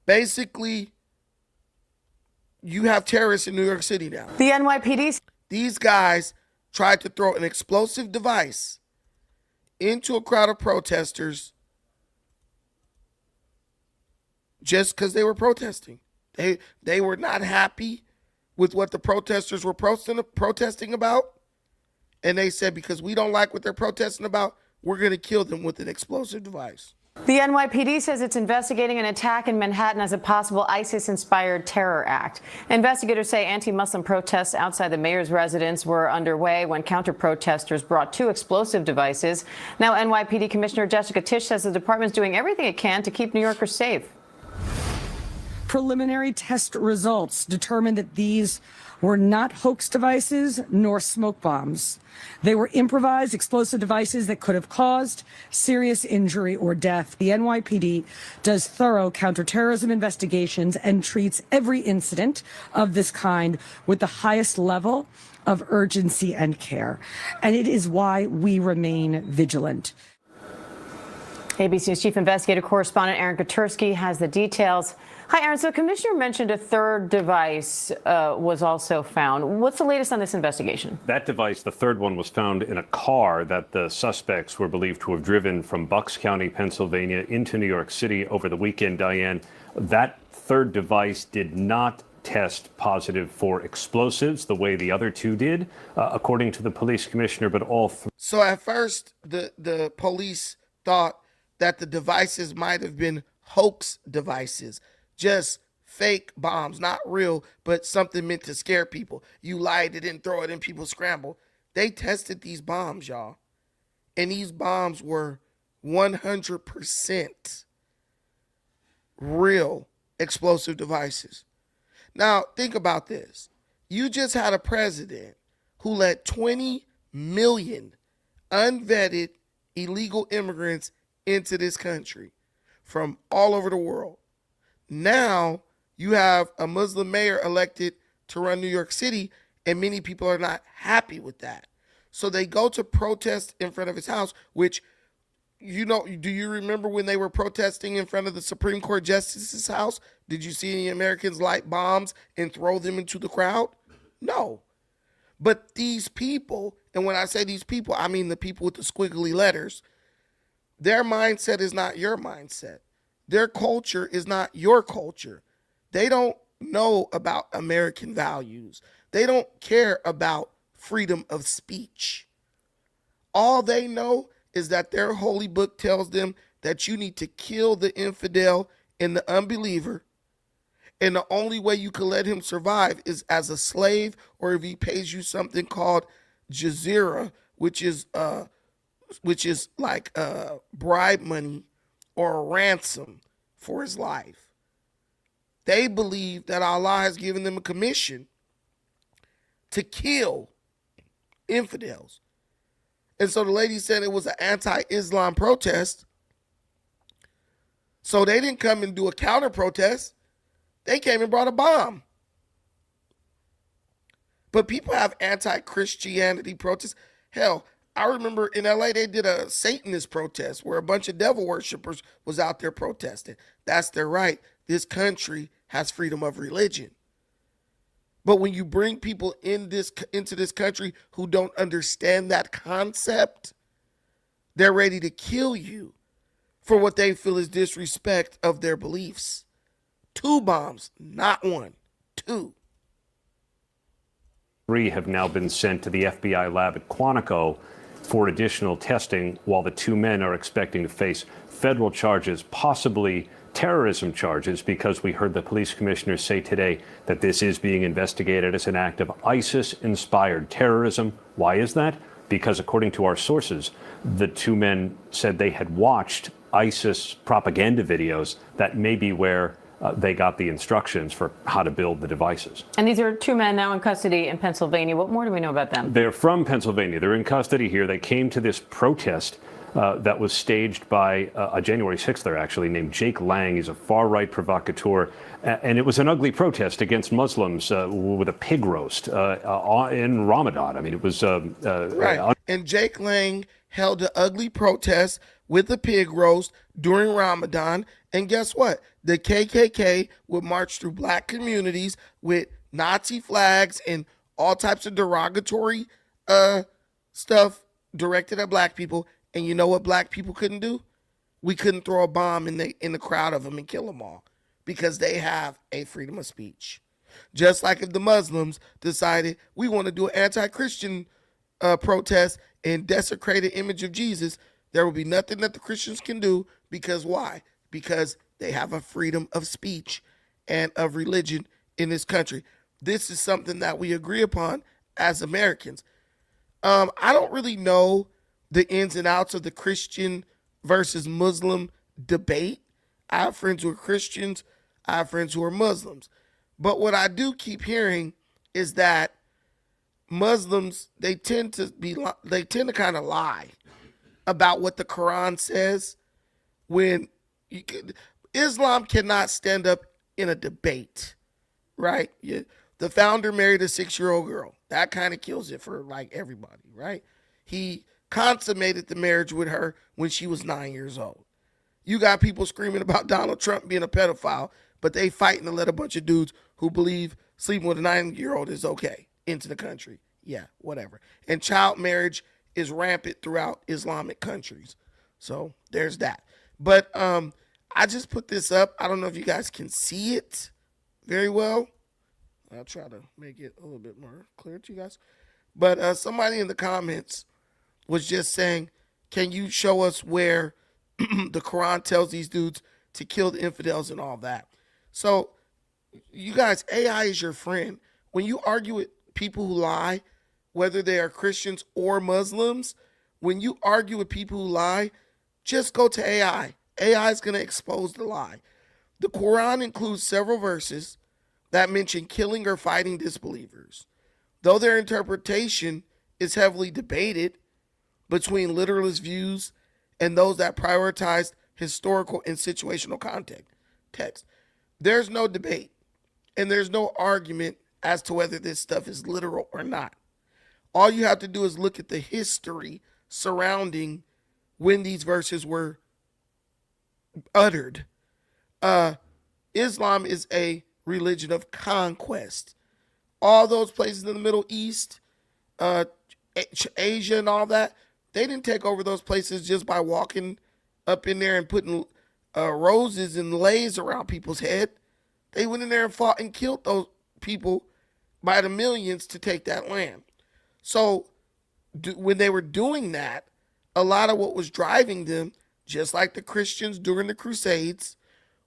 Basically, you have terrorists in New York City now. The NYPD. These guys tried to throw an explosive device into a crowd of protesters just because they were protesting. They were not happy with what the protesters were protesting about. And they said, because we don't like what they're protesting about, we're going to kill them with an explosive device. The NYPD says it's investigating an attack in Manhattan as a possible ISIS-inspired terror act. Investigators say anti-Muslim protests outside the mayor's residence were underway when counter-protesters brought 2 explosive devices. Now, NYPD Commissioner Jessica Tisch says the department's doing everything it can to keep New Yorkers safe. Preliminary test results determined that these were not hoax devices nor smoke bombs. They were improvised explosive devices that could have caused serious injury or death. The NYPD does thorough counterterrorism investigations and treats every incident of this kind with the highest level of urgency and care. And it is why we remain vigilant. ABC News Chief Investigative Correspondent Aaron Katersky has the details. Hi, Aaron. So Commissioner mentioned a third device was also found. What's the latest on this investigation? That device, the third one, was found in a car that the suspects were believed to have driven from Bucks County, Pennsylvania, into New York City over the weekend, Diane. That third device did not test positive for explosives the way the other two did, according to the police commissioner, but all three. So at first, the police thought that the devices might have been hoax devices, just fake bombs, not real, but something meant to scare people. You light it and throw it and people scramble. They tested these bombs, y'all, and these bombs were 100% real explosive devices. Now, think about this. You just had a president who let 20 million unvetted illegal immigrants into this country from all over the world. Now you have a Muslim mayor elected to run New York City, and many people are not happy with that. So they go to protest in front of his house, which, you know, do you remember when they were protesting in front of the Supreme Court Justice's house? Did you see any Americans light bombs and throw them into the crowd? No. But these people, and when I say these people, I mean the people with the squiggly letters, their mindset is not your mindset. Their culture is not your culture. They don't know about American values. They don't care about freedom of speech. All they know is that their holy book tells them that you need to kill the infidel and the unbeliever, and the only way you can let him survive is as a slave, or if he pays you something called jizya, which is like bribe money or a ransom for his life. They believe that Allah has given them a commission to kill infidels. And so the lady said it was an anti-Islam protest. So they didn't come and do a counter protest. They came and brought a bomb. But people have anti-Christianity protests. Hell, I remember in LA, they did a Satanist protest where a bunch of devil worshipers was out there protesting. That's their right. This country has freedom of religion. But when you bring people into this country who don't understand that concept, they're ready to kill you for what they feel is disrespect of their beliefs. 2 bombs, not 1, 2. 3 have now been sent to the FBI lab at Quantico for additional testing, while the 2 men are expecting to face federal charges, possibly terrorism charges, because we heard the police commissioner say today that this is being investigated as an act of ISIS-inspired terrorism. Why is that? Because according to our sources, the 2 men said they had watched ISIS propaganda videos. That may be where they got the instructions for how to build the devices. And these are 2 men now in custody in Pennsylvania. What more do we know about them? They're from Pennsylvania. They're in custody here. They came to this protest that was staged by a January 6th, actually, named Jake Lang. He's a far-right provocateur. And it was an ugly protest against Muslims with a pig roast in Ramadan. I mean, it was... right. And Jake Lang held an ugly protest with a pig roast during Ramadan. And guess what? The KKK would march through black communities with Nazi flags and all types of derogatory stuff directed at black people. And you know what black people couldn't do? We couldn't throw a bomb in the crowd of them and kill them all, because they have a freedom of speech. Just like if the Muslims decided we want to do an anti-Christian protest and desecrate an image of Jesus, there will be nothing that the Christians can do, because why? Because they have a freedom of speech and of religion in this country. This is something that we agree upon as Americans. I don't really know the ins and outs of the Christian versus Muslim debate. I have friends who are Christians. I have friends who are Muslims. But what I do keep hearing is that Muslims, they tend to kind of lie about what the Quran says when Islam cannot stand up in a debate, right? The founder married a 6-year-old girl. That kind of kills it for like everybody, right? He consummated the marriage with her when she was 9 years old. You got people screaming about Donald Trump being a pedophile, but they fighting to let a bunch of dudes who believe sleeping with a 9-year-old is okay into the country. Yeah, whatever. And child marriage is rampant throughout Islamic countries. So there's that. But I just put this up. I don't know if you guys can see it very well. I'll try to make it a little bit more clear to you guys. But somebody in the comments was just saying, can you show us where the Quran tells these dudes to kill the infidels and all that? So you guys, AI is your friend. When you argue with people who lie, whether they are Christians or Muslims, when you argue with people who lie, just go to AI. AI is going to expose the lie. The Quran includes several verses that mention killing or fighting disbelievers. Though their interpretation is heavily debated between literalist views and those that prioritize historical and situational context, there's no debate and there's no argument as to whether this stuff is literal or not. All you have to do is look at the history surrounding when these verses were uttered. Islam is a religion of conquest. All those places in the Middle East, Asia and all that, they didn't take over those places just by walking up in there and putting roses and leis around people's head. They went in there and fought and killed those people by the millions to take that land. So when they were doing that, a lot of what was driving them, just like the Christians during the Crusades,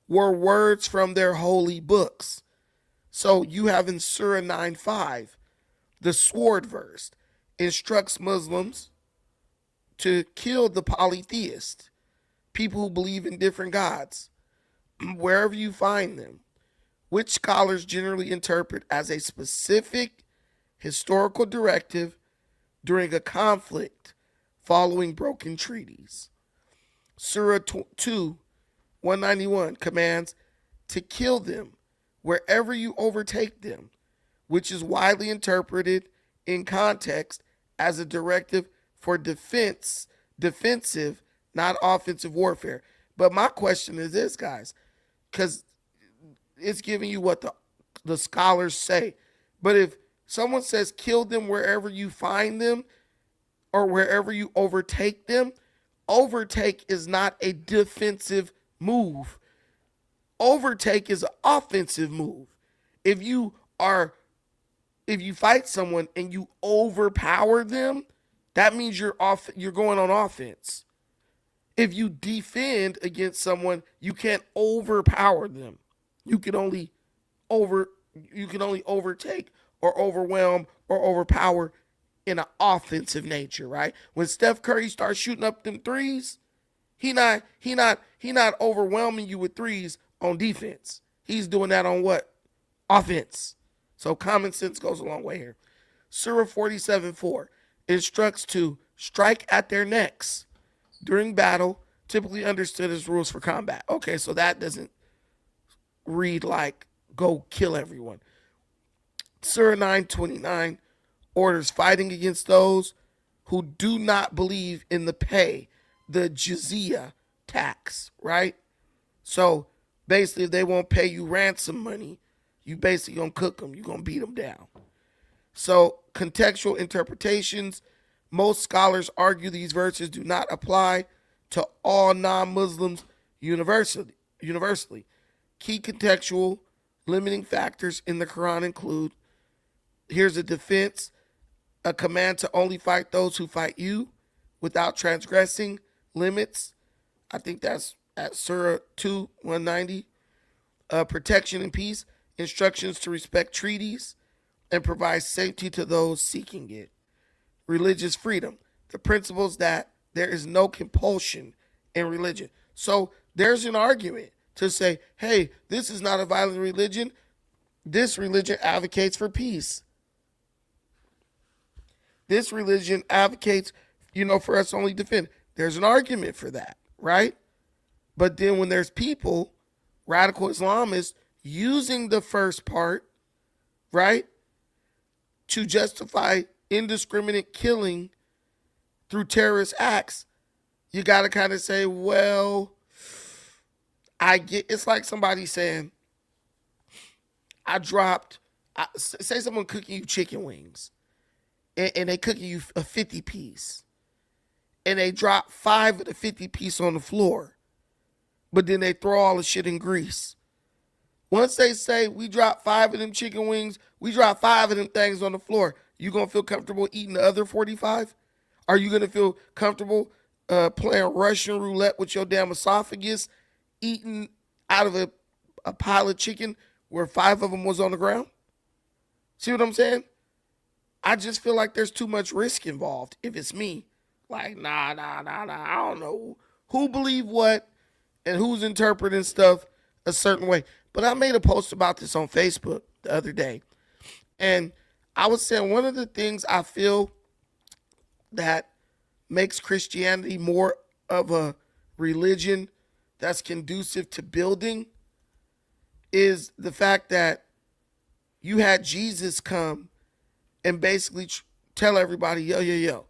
were words from their holy books. So you have in Surah 9:5, the sword verse instructs Muslims to kill the polytheist, people who believe in different gods, wherever you find them, which scholars generally interpret as a specific historical directive during a conflict following broken treaties. Surah 2, 191 commands to kill them wherever you overtake them, which is widely interpreted in context as a directive for defensive, not offensive warfare. But my question is this, guys, because it's giving you what the scholars say. But if someone says kill them wherever you find them or wherever you overtake them, overtake is not a defensive move. Overtake is an offensive move. If you fight someone and you overpower them, that means you're going on offense. If you defend against someone, you can't overpower them. You can only overtake or overwhelm or overpower in an offensive nature, right? When Steph Curry starts shooting up them threes, he not overwhelming you with threes on defense. He's doing that on what? Offense. So common sense goes a long way here. Surah 47:4 instructs to strike at their necks during battle, typically understood as rules for combat. Okay, so that doesn't read like go kill everyone. Surah 9:29 orders fighting against those who do not believe in the pay, the jizya tax, right? So basically, if they won't pay you ransom money, you basically gonna cook them, you gonna beat them down. So contextual interpretations, most scholars argue these verses do not apply to all non-Muslims universally. Key contextual limiting factors in the Quran include, here's a defense, a command to only fight those who fight you without transgressing limits. I think that's at Surah 2, 190. Protection and peace, instructions to respect treaties and provide safety to those seeking it. Religious freedom, the principles that there is no compulsion in religion. So there's an argument to say, hey, this is not a violent religion. This religion advocates for peace. This religion advocates, for us to only defend. There's an argument for that, right? But then when there's people, radical Islamists, using the first part, right, to justify indiscriminate killing through terrorist acts, you got to kind of say, well, it's like somebody saying, say someone cooking you chicken wings, and they cooking you a 50 piece, and they drop 5 of the 50 piece on the floor, but then they throw all the shit in grease. Once they say, we drop 5 of them chicken wings, we drop 5 of them things on the floor, you gonna feel comfortable eating the other 45? Are you gonna feel comfortable playing Russian roulette with your damn esophagus, eating out of a pile of chicken where 5 of them was on the ground? See what I'm saying? I just feel like there's too much risk involved if it's me. Like, nah. I don't know who believe what and who's interpreting stuff a certain way. But I made a post about this on Facebook the other day. And I was saying one of the things I feel that makes Christianity more of a religion that's conducive to building is the fact that you had Jesus come and basically tell everybody, yo,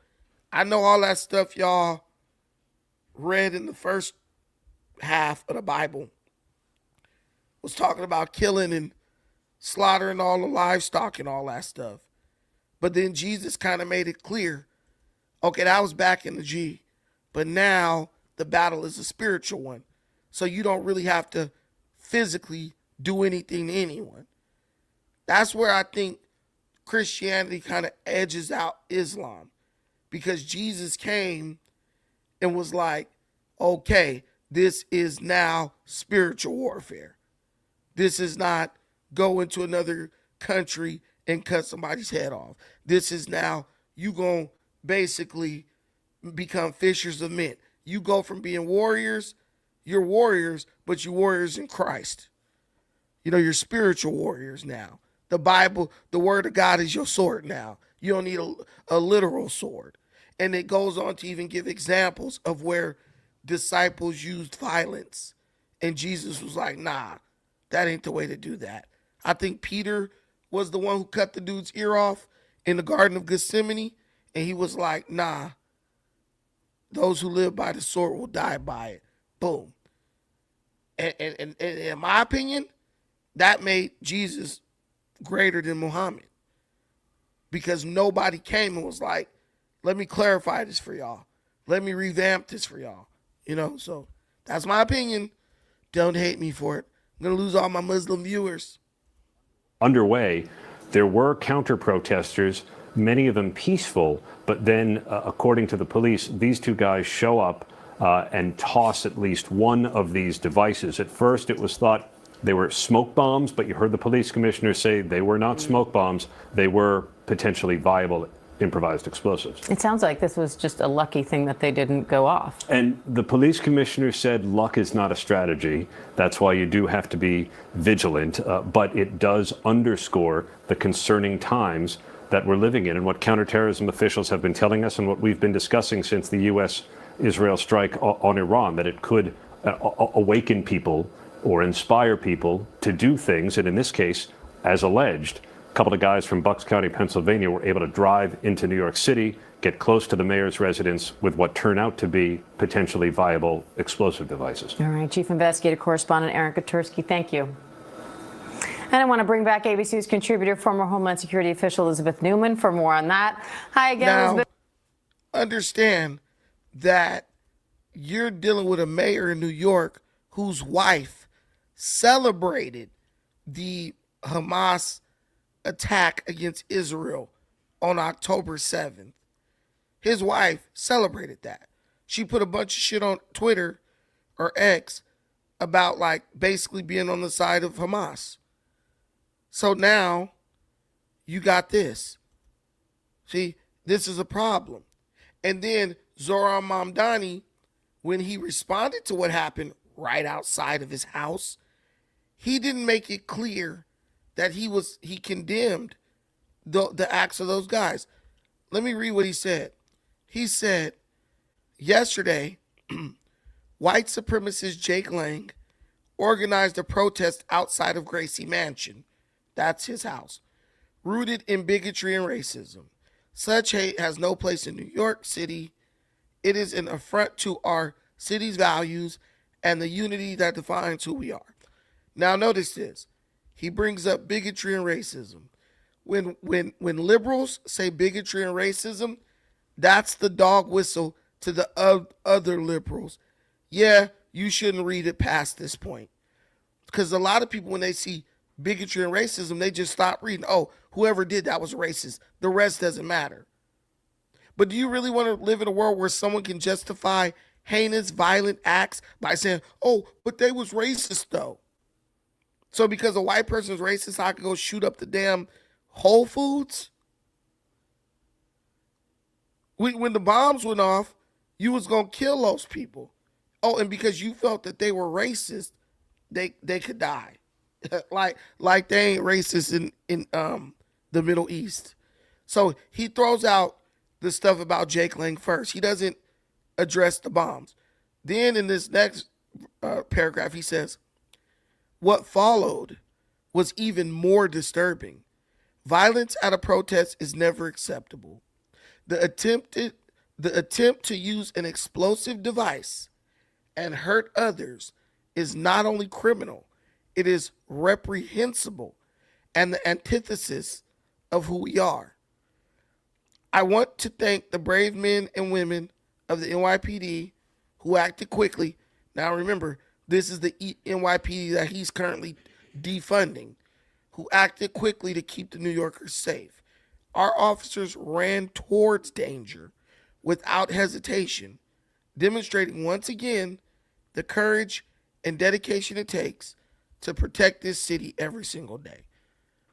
I know all that stuff y'all read in the first half of the Bible was talking about killing and slaughtering all the livestock and all that stuff. But then Jesus kind of made it clear, okay, that was back in the G, but now the battle is a spiritual one. So you don't really have to physically do anything to anyone. That's where I think Christianity kind of edges out Islam, because Jesus came and was like, okay, this is now spiritual warfare. This is not go into another country and cut somebody's head off. This is now you going to basically become fishers of men. You go from being warriors, you're warriors, but you're warriors in Christ. You're spiritual warriors now. The Bible, the word of God is your sword now. You don't need a literal sword. And it goes on to even give examples of where disciples used violence. And Jesus was like, nah, that ain't the way to do that. I think Peter was the one who cut the dude's ear off in the Garden of Gethsemane. And he was like, nah, those who live by the sword will die by it. Boom. And in my opinion, that made Jesus greater than Muhammad, because nobody came and was like, let me clarify this for y'all. Let me revamp this for y'all. So that's my opinion. Don't hate me for it. I'm going to lose all my Muslim viewers. Underway, there were counter-protesters, many of them peaceful, but then, according to the police, these two guys show up and toss at least one of these devices. At first, it was thought they were smoke bombs, but you heard the police commissioner say they were not smoke bombs. They were potentially viable improvised explosives. It sounds like this was just a lucky thing that they didn't go off. And the police commissioner said luck is not a strategy. That's why you do have to be vigilant. But it does underscore the concerning times that we're living in and what counterterrorism officials have been telling us and what we've been discussing since the U.S.-Israel strike on Iran, that it could awaken people or inspire people to do things. And in this case, as alleged, a couple of guys from Bucks County, Pennsylvania were able to drive into New York City, get close to the mayor's residence with what turned out to be potentially viable explosive devices. All right, Chief Investigative Correspondent Aaron Katersky, thank you. And I want to bring back ABC News contributor, former Homeland Security official Elizabeth Newman for more on that. Hi again, now, Elizabeth. Understand that you're dealing with a mayor in New York whose wife celebrated the Hamas attack against Israel on October 7th. His wife celebrated that. She put a bunch of shit on Twitter or X about basically being on the side of Hamas. So now you got this. See, this is a problem. And then Zohran Mamdani, when he responded to what happened right outside of his house. He didn't make it clear that he condemned the acts of those guys. Let me read what he said. He said, yesterday, white supremacist Jake Lang organized a protest outside of Gracie Mansion. That's his house. Rooted in bigotry and racism. Such hate has no place in New York City. It is an affront to our city's values and the unity that defines who we are. Now notice this. He brings up bigotry and racism. When liberals say bigotry and racism, that's the dog whistle to the other liberals. Yeah, you shouldn't read it past this point. Because a lot of people, when they see bigotry and racism, they just stop reading. Oh, whoever did that was racist. The rest doesn't matter. But do you really want to live in a world where someone can justify heinous, violent acts by saying, oh, but they was racist though? So because a white person's racist, I could go shoot up the damn Whole Foods? When the bombs went off, you was going to kill those people. Oh, and because you felt that they were racist, they could die. like they ain't racist in the Middle East. So he throws out the stuff about Jake Lang first. He doesn't address the bombs. Then in this next paragraph, he says, what followed was even more disturbing. Violence at a protest is never acceptable. The attempt to use an explosive device and hurt others is not only criminal, it is reprehensible and the antithesis of who we are. I want to thank the brave men and women of the NYPD who acted quickly. Now remember, this is the NYPD that he's currently defunding, who acted quickly to keep the New Yorkers safe. Our officers ran towards danger without hesitation, demonstrating once again the courage and dedication it takes to protect this city every single day.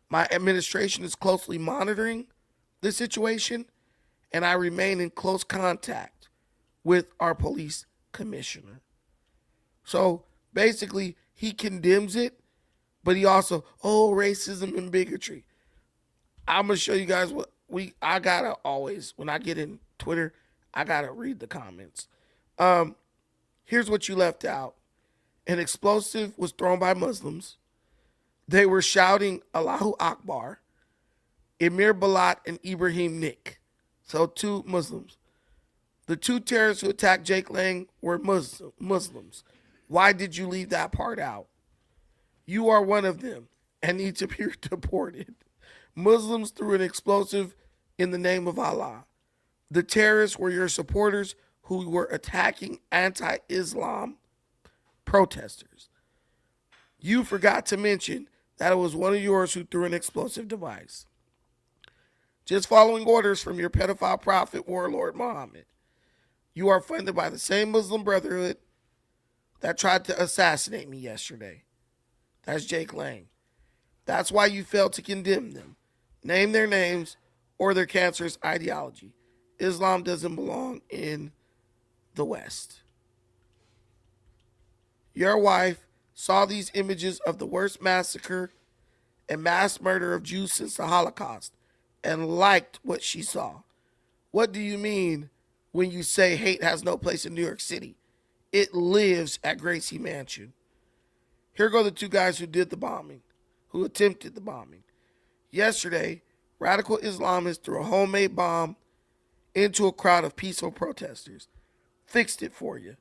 My administration is closely monitoring the situation, and I remain in close contact with our police commissioner. So basically, he condemns it, but he also, racism and bigotry. I'm going to show you guys what I got to always, when I get in Twitter, I got to read the comments. Here's what you left out. An explosive was thrown by Muslims. They were shouting Allahu Akbar. Emir Balat and Ibrahim Nick. So 2 Muslims. The 2 terrorists who attacked Jake Lang were Muslims. Why did you leave that part out? You are one of them and need to be deported. Muslims threw an explosive in the name of Allah. The terrorists were your supporters who were attacking anti-Islam protesters. You forgot to mention that it was one of yours who threw an explosive device. Just following orders from your pedophile prophet warlord Muhammad. You are funded by the same Muslim Brotherhood that tried to assassinate me yesterday. That's Jake Lang. That's why you failed to condemn them, name their names, or their cancerous ideology. Islam doesn't belong in the West. Your wife saw these images of the worst massacre and mass murder of Jews since the Holocaust and liked what she saw. What do you mean when you say hate has no place in New York City? It lives at Gracie Mansion. Here go the 2 guys who did the bombing, who attempted the bombing. Yesterday, radical Islamists threw a homemade bomb into a crowd of peaceful protesters. Fixed it for you.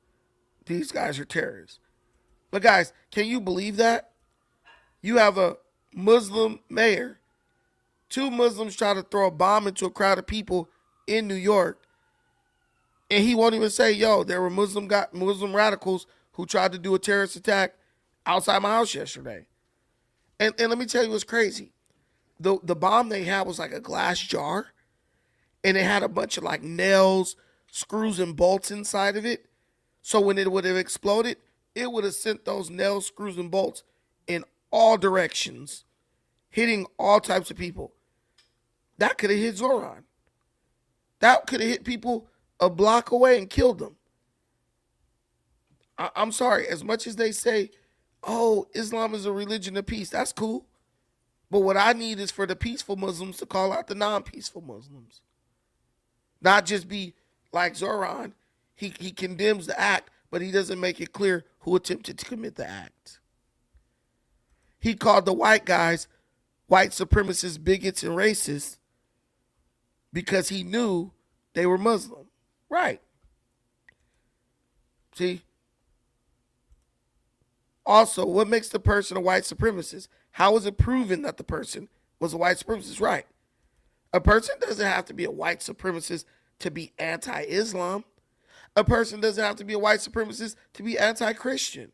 These guys are terrorists. But guys, can you believe that? You have a Muslim mayor. 2 Muslims try to throw a bomb into a crowd of people in New York. And he won't even say, there were Muslim radicals who tried to do a terrorist attack outside my house yesterday. And let me tell you what's crazy. The bomb they had was like a glass jar. And it had a bunch of like nails, screws, and bolts inside of it. So when it would have exploded, it would have sent those nails, screws, and bolts in all directions, hitting all types of people. That could have hit Zoran. That could have hit people a block away and killed them. I'm sorry, as much as they say, oh, Islam is a religion of peace, that's cool. But what I need is for the peaceful Muslims to call out the non-peaceful Muslims. Not just be like Zoran. He condemns the act, but he doesn't make it clear who attempted to commit the act. He called the white guys white supremacists, bigots, and racists because he knew they were Muslim. Right. See? Also, what makes the person a white supremacist? How is it proven that the person was a white supremacist? Right. A person doesn't have to be a white supremacist to be anti-Islam. A person doesn't have to be a white supremacist to be anti-Christian.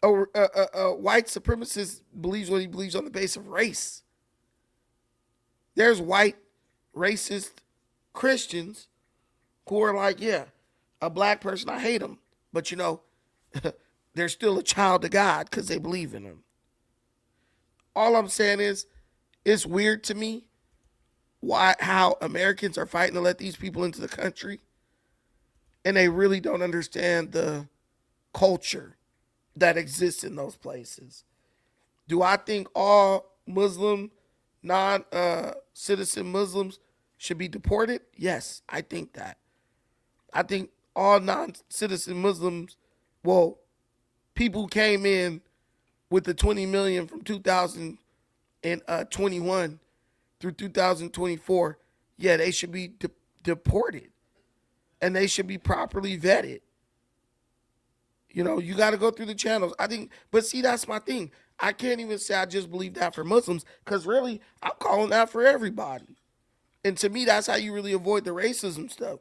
A white supremacist believes what he believes on the basis of race. There's white racist Christians who are like, yeah, a black person, I hate him. But you know, they're still a child of God because they believe in him. All I'm saying is, it's weird to me how Americans are fighting to let these people into the country, and they really don't understand the culture that exists in those places. Do I think all Muslim, non-citizen Muslims should be deported? Yes, I think that. I think all non-citizen Muslims, well, people who came in with the 20 million from 2021 through 2024, yeah, they should be deported. And they should be properly vetted. You know, you got to go through the channels. I think, but see, that's my thing. I can't even say I just believe that for Muslims, because really, I'm calling that for everybody. And to me, that's how you really avoid the racism stuff.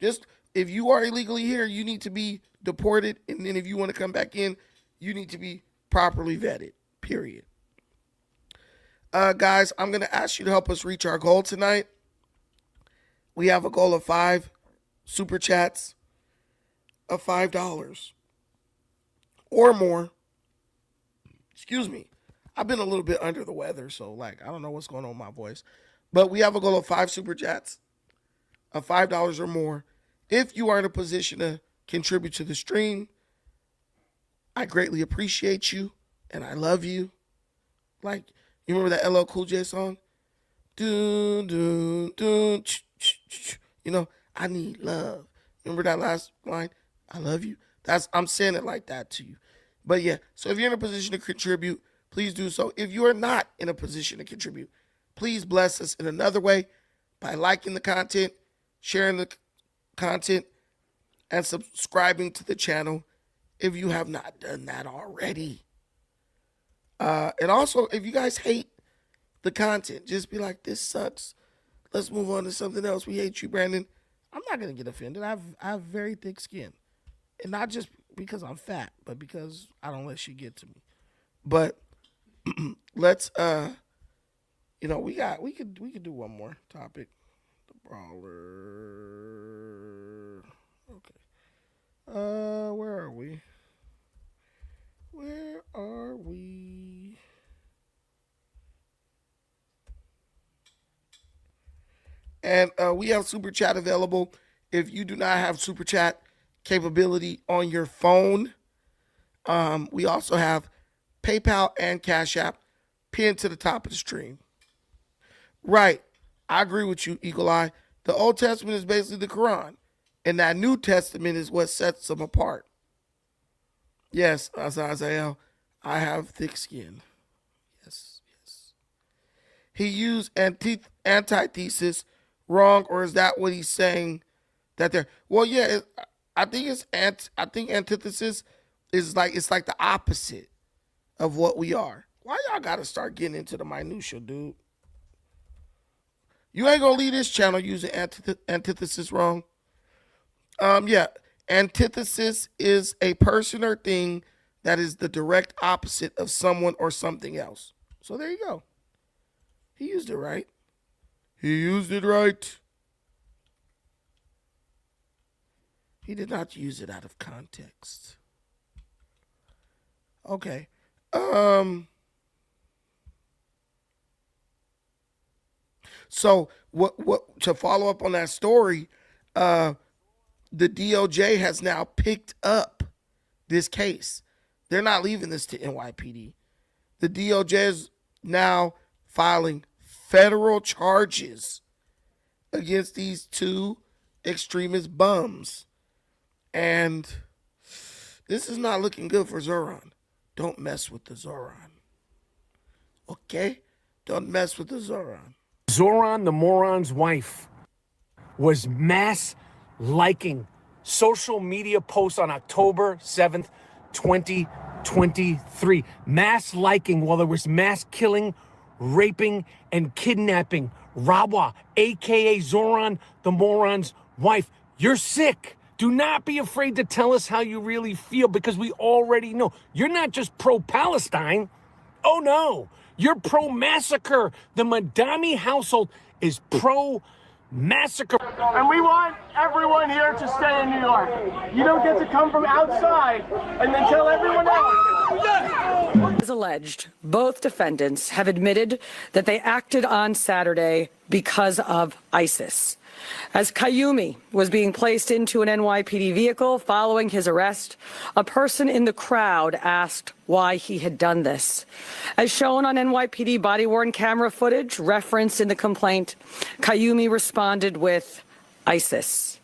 Just, if you are illegally here, you need to be deported. And then if you want to come back in, you need to be properly vetted, period. Guys, I'm going to ask you to help us reach our goal tonight. We have a goal of 5 super chats of $5 or more. Excuse me. I've been a little bit under the weather, so like I don't know what's going on with my voice. But we have a goal of 5 super chats of $5 or more. If you are in a position to contribute to the stream, I greatly appreciate you and I love you. Like, you remember that LL Cool J song? Dun, dun, dun, ch, ch, ch. You know, I need love. Remember that last line? I love you. I'm saying it like that to you. But yeah, so if you're in a position to contribute, please do so. If you are not in a position to contribute, please bless us in another way by liking the content, sharing the content, and subscribing to the channel if you have not done that already. And also, if you guys hate the content, just be like, this sucks. Let's move on to something else. We hate you, Brandon. I'm not going to get offended. I have very thick skin. And not just because I'm fat, but because I don't let shit get to me. But let's you know, we could do one more topic. The brawler. Okay. Where are we? Where are we? And we have Super Chat available. If you do not have Super Chat capability on your phone, we also have PayPal and Cash App pinned to the top of the stream. Right. I agree with you, Eagle Eye. The Old Testament is basically the Quran, and that New Testament is what sets them apart. Yes, Azazel, I have thick skin. Yes, yes. He used antithesis wrong, or is that what he's saying? That they're, well, yeah, I think antithesis is like, it's like the opposite of what we are. Why y'all gotta start getting into the minutia, dude? You ain't gonna leave this channel using antithesis wrong. Yeah, antithesis is a person or thing that is the direct opposite of someone or something else. So there you go. He used it right. He used it right. He did not use it out of context. Okay. So what to follow up on that story, the DOJ has now picked up this case. They're not leaving this to NYPD. The DOJ is now filing federal charges against these two extremist bums. And this is not looking good for Zoran. Don't mess with the Zoran. Okay? Don't mess with the Zoran. Zoran the moron's wife was mass liking social media posts on October 7th, 2023. Mass liking while there was mass killing, raping, and kidnapping. Rawa, aka Zoran the moron's wife. You're sick. Do not be afraid to tell us how you really feel, because we already know. You're not just pro-Palestine. Oh no, you're pro-massacre. The Madami household is pro-massacre. And we want everyone here to stay in New York. You don't get to come from outside and then tell everyone else. As alleged, both defendants have admitted that they acted on Saturday because of ISIS. As Kayumi was being placed into an NYPD vehicle following his arrest, a person in the crowd asked why he had done this. As shown on NYPD body-worn camera footage referenced in the complaint, Kayumi responded with ISIS.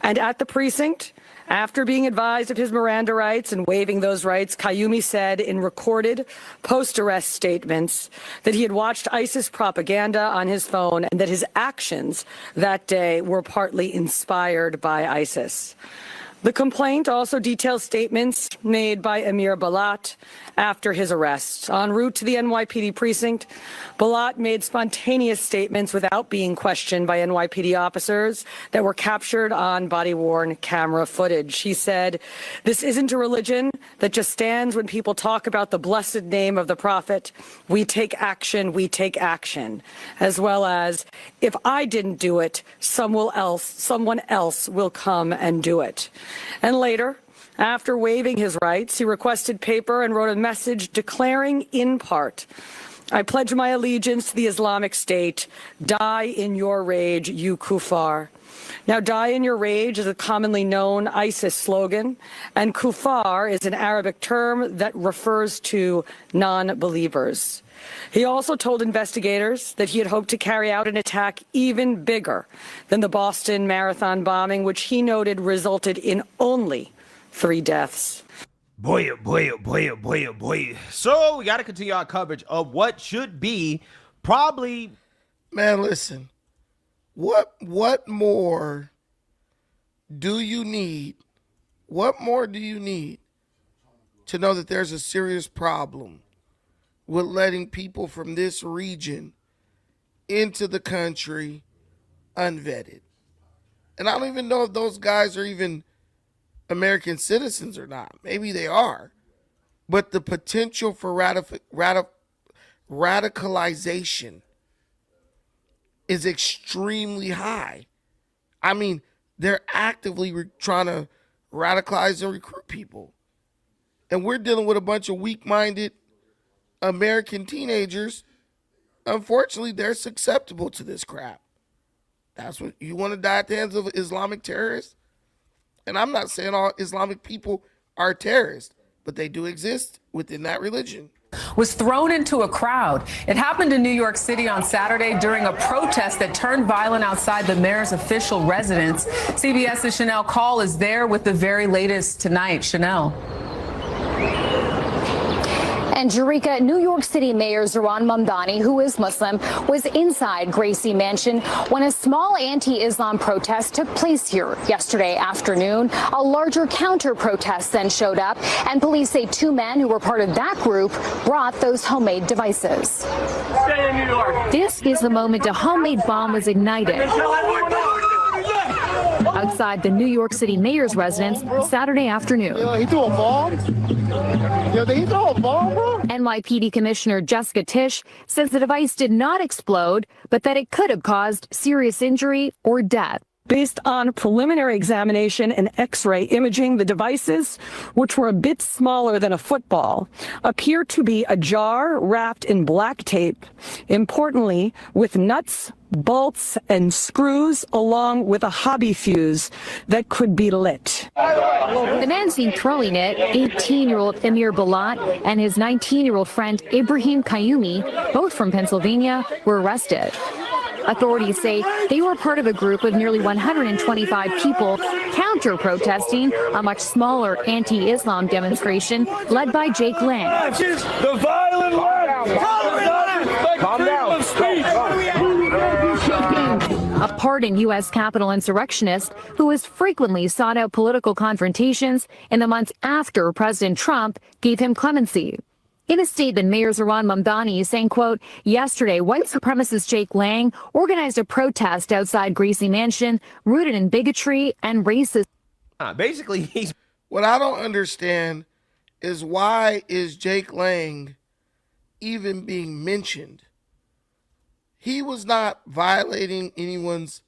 And at the precinct, after being advised of his Miranda rights and waiving those rights, Kayumi said in recorded post-arrest statements that he had watched ISIS propaganda on his phone and that his actions that day were partly inspired by ISIS. The complaint also details statements made by Amir Balat after his arrest. En route to the NYPD precinct, Balat made spontaneous statements without being questioned by NYPD officers that were captured on body-worn camera footage. He said, "This isn't a religion that just stands when people talk about the blessed name of the prophet. We take action, as well as, if I didn't do it, someone else will come and do it." And later, after waiving his rights, he requested paper and wrote a message declaring in part, "I pledge my allegiance to the Islamic State. Die in your rage, you kuffar." Now, "die in your rage" is a commonly known ISIS slogan, and kuffar is an Arabic term that refers to non-believers. He also told investigators that he had hoped to carry out an attack even bigger than the Boston Marathon bombing, which he noted resulted in only 3 deaths. Boy. So we got to continue our coverage of what should be probably... Man, listen. What more do you need? What more do you need to know that there's a serious problem with letting people from this region into the country unvetted? And I don't even know if those guys are even American citizens or not. Maybe they are. But the potential for radicalization is extremely high. I mean, they're actively trying to radicalize and recruit people. And we're dealing with a bunch of weak-minded American teenagers. Unfortunately, they're susceptible to this crap. That's what you want to die at the hands of Islamic terrorists? And I'm not saying all Islamic people are terrorists, but they do exist within that religion. Was thrown into a crowd. It happened in New York City on Saturday during a protest that turned violent outside the mayor's official residence. CBS's Chanel Call is there with the very latest tonight. Chanel. And Jerika, New York City Mayor Zoran Mamdani, who is Muslim, was inside Gracie Mansion when a small anti-Islam protest took place here yesterday afternoon. A larger counter-protest then showed up, and police say 2 men who were part of that group brought those homemade devices. Stay in New York. This is the moment a homemade bomb was ignited outside the New York City mayor's residence Saturday afternoon. He threw a bomb? Did he throw a bomb, bro? NYPD Commissioner Jessica Tisch says the device did not explode, but that it could have caused serious injury or death. Based on preliminary examination and X-ray imaging, the devices, which were a bit smaller than a football, appear to be a jar wrapped in black tape, importantly, with nuts, bolts, and screws, along with a hobby fuse that could be lit. The man seen throwing it, 18-year-old Emir Balat and his 19-year-old friend Ibrahim Kayumi, both from Pennsylvania, were arrested. Authorities say they were part of a group of nearly 125 people counter-protesting a much smaller anti-Islam demonstration led by Jake Lang. The violent Calm down. A pardoned U.S. Capitol insurrectionist who has frequently sought out political confrontations in the months after President Trump gave him clemency. In a statement, Mayor Zohran Mamdani saying, quote, yesterday, white supremacist Jake Lang organized a protest outside Gracie Mansion rooted in bigotry and racism. Basically, he's... What I don't understand is why is Jake Lang even being mentioned? He was not violating anyone's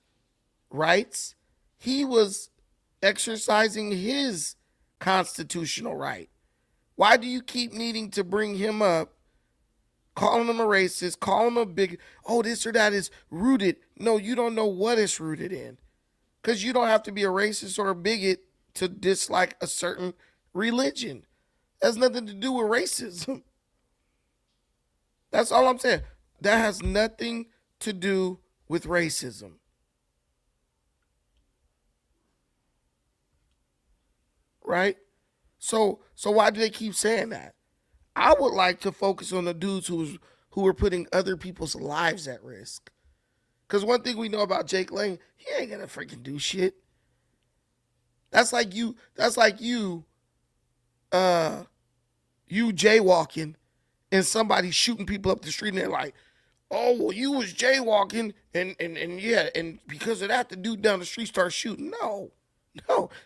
rights. He was exercising his constitutional right. Why do you keep needing to bring him up, calling him a racist, calling him a big, oh, this or that is rooted? No, you don't know what it's rooted in. Because you don't have to be a racist or a bigot to dislike a certain religion. That has nothing to do with racism. That's all I'm saying. That has nothing to do with racism. Right? So why do they keep saying that? I would like to focus on the dudes who were putting other people's lives at risk. Because one thing we know about Jake Lang, he ain't gonna freaking do shit. That's like you jaywalking and somebody shooting people up the street and they're like, oh, well, you was jaywalking and yeah, and because of that, the dude down the street starts shooting. No,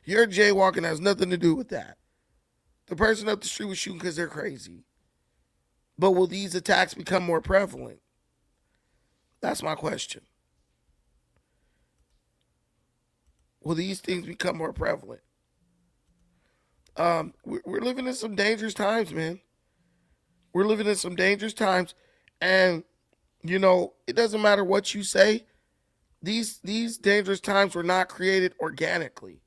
your jaywalking has nothing to do with that. The person up the street was shooting because they're crazy. But will these attacks become more prevalent? That's my question. Will these things become more prevalent? We're living in some dangerous times, man. We're living in some dangerous times. And, you know, it doesn't matter what you say. These dangerous times were not created organically.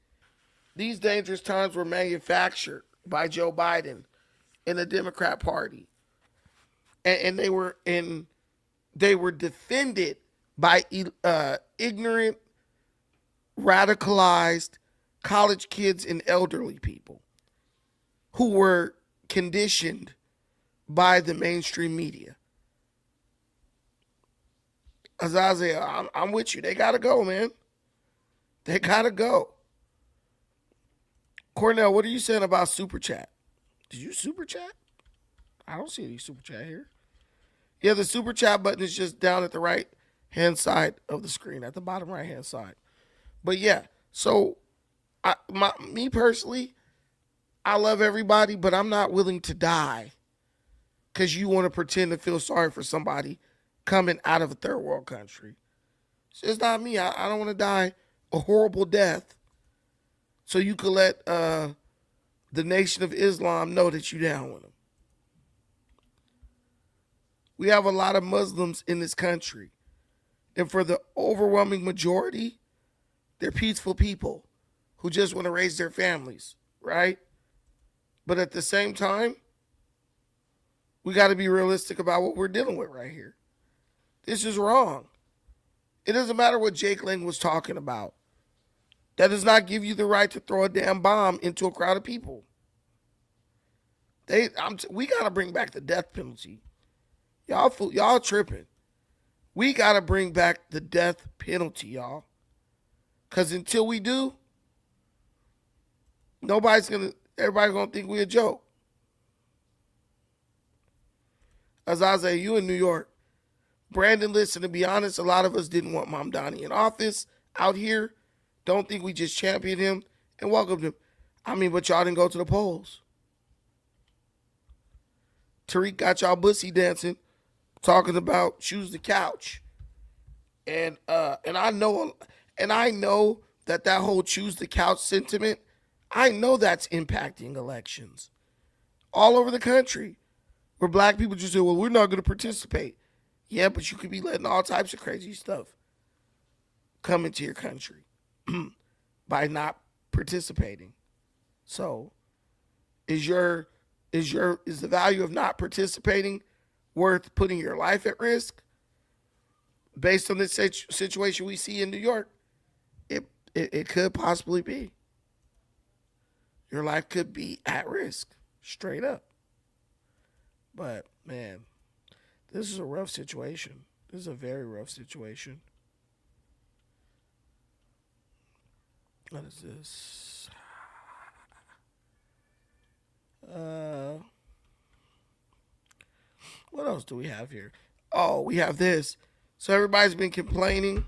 These dangerous times were manufactured by Joe Biden and the Democrat Party. And they were defended by ignorant, radicalized college kids and elderly people who were conditioned by the mainstream media. Azazel, I'm with you. They got to go, man. They got to go. Cornell, what are you saying about Super Chat? Did you Super Chat? I don't see any Super Chat here. Yeah, the Super Chat button is just down at the right-hand side of the screen, at the bottom right-hand side. But yeah, so me personally, I love everybody, but I'm not willing to die because you want to pretend to feel sorry for somebody coming out of a third world country. It's just not me. I don't want to die a horrible death so you could let the Nation of Islam know that you down with them. We have a lot of Muslims in this country. And for the overwhelming majority, they're peaceful people who just want to raise their families, right? But at the same time, we got to be realistic about what we're dealing with right here. This is wrong. It doesn't matter what Jake Lang was talking about. That does not give you the right to throw a damn bomb into a crowd of people. We got to bring back the death penalty. Y'all tripping. We got to bring back the death penalty, y'all. Because until we do, everybody's going to think we a joke. Azazel, you in New York. Brandon, listen, to be honest, a lot of us didn't want Mamdani in office out here. Don't think we just championed him and welcomed him. I mean, but y'all didn't go to the polls. Tariq got y'all bussy dancing, talking about choose the couch. And I know, And I know that whole choose the couch sentiment, I know that's impacting elections all over the country, where black people just say, well, we're not going to participate. Yeah, but you could be letting all types of crazy stuff come into your country by not participating. So is the value of not participating worth putting your life at risk? Based on this situation we see in New York, it could possibly be. Your life could be at risk, straight up. But, man, this is a rough situation. This is a very rough situation. What is this? What else do we have here? Oh, we have this. So everybody's been complaining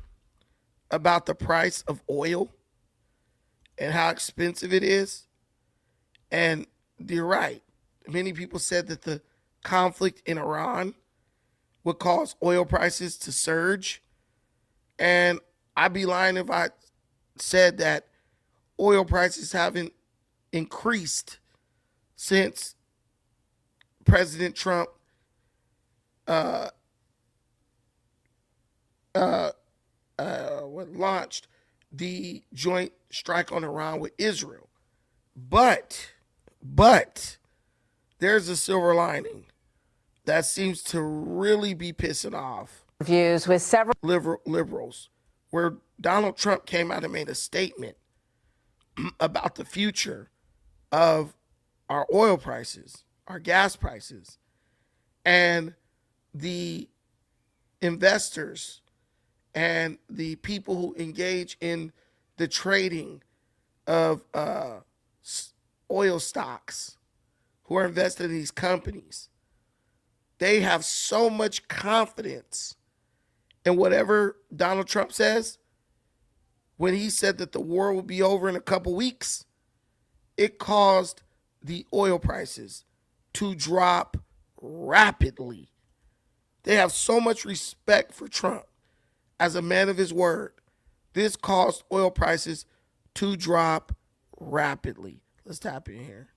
about the price of oil and how expensive it is. And you're right. Many people said that the conflict in Iran would cause oil prices to surge. And I'd be lying if I said that oil prices haven't increased since President Trump launched the joint strike on Iran with Israel. But there's a silver lining that seems to really be pissing off Views with several liberals, where Donald Trump came out and made a statement about the future of our oil prices, our gas prices, and the investors and the people who engage in the trading of oil stocks, who are invested in these companies. They have so much confidence in whatever Donald Trump says. When he said that the war will be over in a couple weeks, it caused the oil prices to drop rapidly. They have so much respect for Trump as a man of his word. This caused oil prices to drop rapidly. Let's tap in here.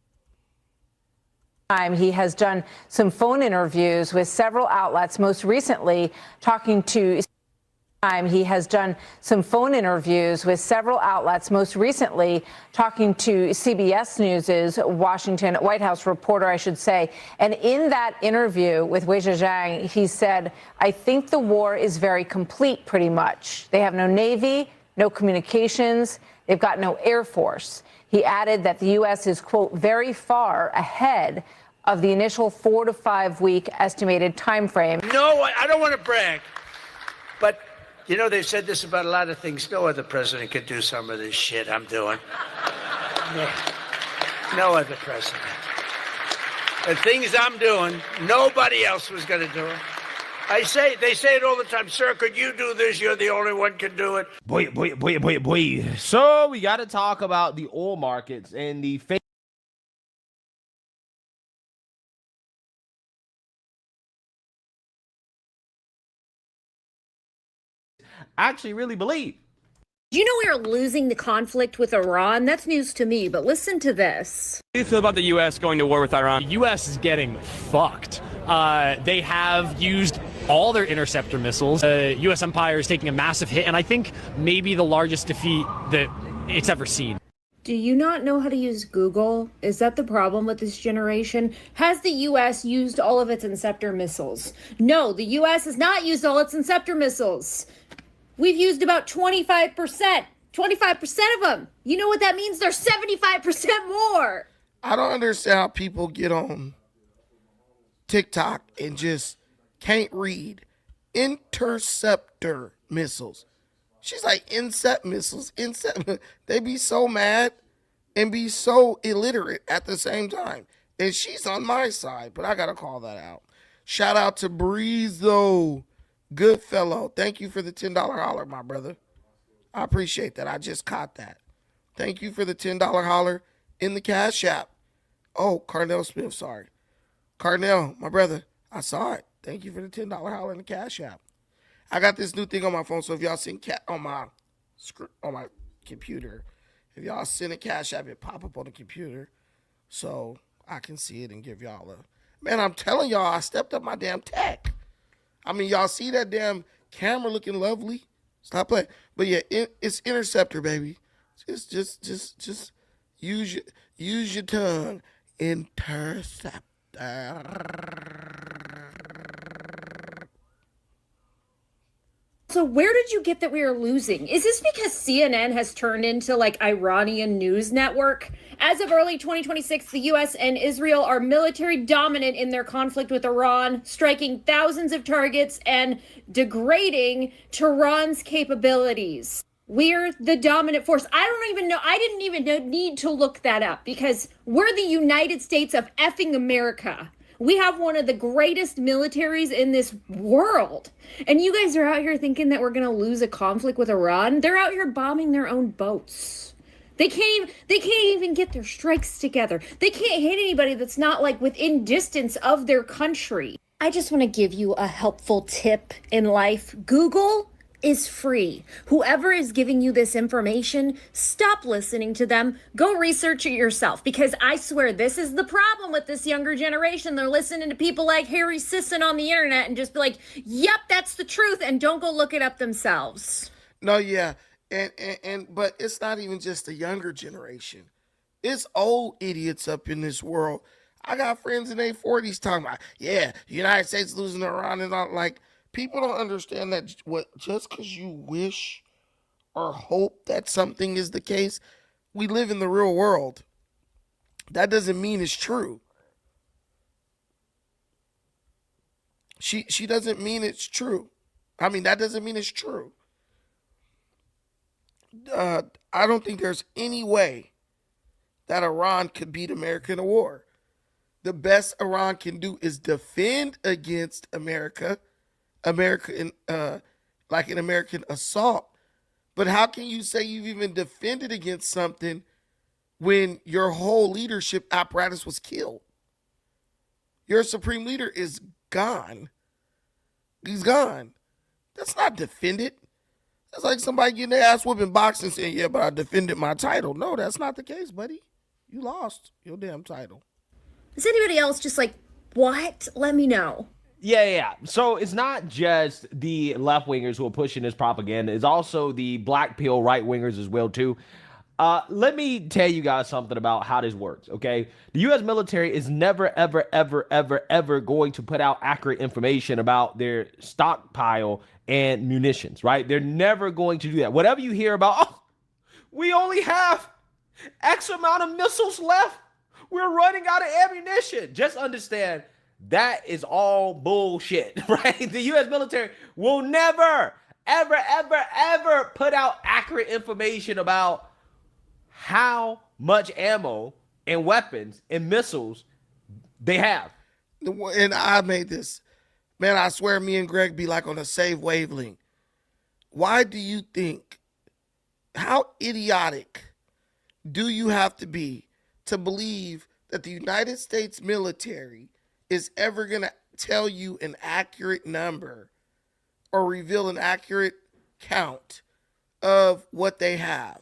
He has done some phone interviews with several outlets, most recently talking to CBS News' White House reporter, I should say. And in that interview with Wei Zhejiang, he said, I think the war is very complete, pretty much. They have no Navy, no communications. They've got no Air Force. He added that the U.S. is, quote, very far ahead of the initial 4 to 5 week estimated time frame. No, I don't want to brag, but you know, they've said this about a lot of things. No other president could do some of this shit I'm doing. No other president. The things I'm doing, nobody else was going to do it. They say it all the time, sir, could you do this? You're the only one can do it. Boy. So we got to talk about the oil markets and the fake. Actually really believe. Do you know we are losing the conflict with Iran? That's news to me, but listen to this. How do you feel about the U.S. going to war with Iran? The U.S. is getting fucked. They have used all their interceptor missiles. The U.S. empire is taking a massive hit, and I think maybe the largest defeat that it's ever seen. Do you not know how to use Google? Is that the problem with this generation? Has the U.S. used all of its interceptor missiles? No, the U.S. has not used all its interceptor missiles. We've used about 25%. 25% of them. You know what that means? There's 75% more. I don't understand how people get on TikTok and just can't read interceptor missiles. She's like, inset missiles, They be so mad and be so illiterate at the same time. And she's on my side, but I got to call that out. Shout out to Breezo. Good fellow. Thank you for the $10 holler, my brother. I appreciate that. I just caught that. Thank you for the $10 holler in the Cash App. Oh, Carnell Smith, sorry. Carnell, my brother, I saw it. Thank you for the $10 holler in the Cash App. I got this new thing on my phone, so if y'all seen cat on my on my computer. If y'all send a Cash App, it pop up on the computer, so I can see it and give y'all a. Man, I'm telling y'all, I stepped up my damn tech. I mean, y'all see that damn camera looking lovely? Stop playing. But yeah, it's Interceptor, baby. Just use your tongue. Interceptor. So where did you get that we are losing? Is this because CNN has turned into like Iranian news network? As of early 2026, the U.S. and Israel are military dominant in their conflict with Iran, striking thousands of targets and degrading Tehran's capabilities. We're the dominant force. I don't even know. I didn't even need to look that up because we're the United States of effing America. We have one of the greatest militaries in this world. And you guys are out here thinking that we're going to lose a conflict with Iran. They're out here bombing their own boats. They can't even get their strikes together. They can't hit anybody that's not like within distance of their country. I just want to give you a helpful tip in life. Google is free. Whoever is giving you this information, stop listening to them. Go research it yourself, because I swear this is the problem with this younger generation. They're listening to people like Harry Sisson on the internet and just be like, yep, that's the truth, and don't go look it up themselves. No, yeah. But it's not even just the younger generation. It's old idiots up in this world. I got friends in their 40s talking about, yeah, the United States losing to Iran and all. Like, people don't understand that just because you wish or hope that something is the case, we live in the real world. That doesn't mean it's true. She doesn't mean it's true. I mean, that doesn't mean it's true. I don't think there's any way that Iran could beat America in a war. The best Iran can do is defend against America in like an American assault. But how can you say you've even defended against something when your whole leadership apparatus was killed? Your supreme leader is gone. He's gone. That's not defended. That's like somebody getting their ass whooping boxing saying, yeah, but I defended my title. No, that's not the case, buddy. You lost your damn title. Is anybody else just like, what? Let me know. Yeah. So it's not just the left wingers who are pushing this propaganda. It's also the black pill right wingers as well too. Let me tell you guys something about how this works, okay? The U.S. military is never, ever, ever, ever, ever going to put out accurate information about their stockpile and munitions, right? They're never going to do that. Whatever you hear about, oh, we only have X amount of missiles left. We're running out of ammunition. Just understand that is all bullshit, right? The U.S. military will never, ever, ever, ever put out accurate information about how much ammo and weapons and missiles they have. And I made this. Man, I swear me and Greg be like on the same wavelength. Why do you think, how idiotic do you have to be to believe that the United States military is ever going to tell you an accurate number or reveal an accurate count of what they have?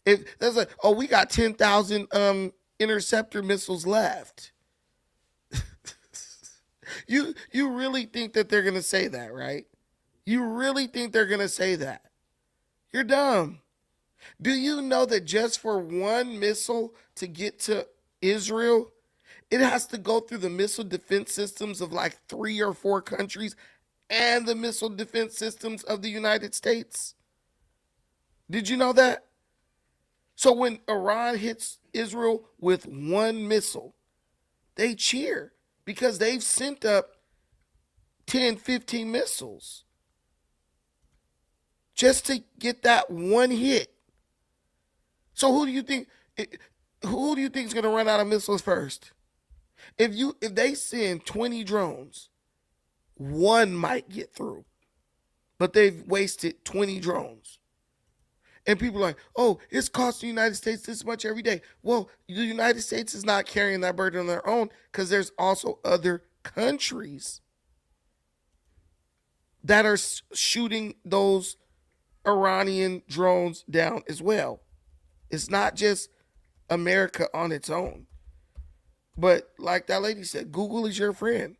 If there's like, oh, we got 10,000 interceptor missiles left. You really think that they're going to say that, right? You really think they're going to say that? You're dumb. Do you know that just for one missile to get to Israel, it has to go through the missile defense systems of like 3 or 4 countries and the missile defense systems of the United States? Did you know that? So when Iran hits Israel with one missile, they cheer because they've sent up 10, 15 missiles just to get that one hit. So who do you think is going to run out of missiles first? If they send 20 drones, one might get through, but they've wasted 20 drones. And people are like, oh, it's costing the United States this much every day. Well, the United States is not carrying that burden on their own because there's also other countries that are shooting those Iranian drones down as well. It's not just America on its own. But like that lady said, Google is your friend.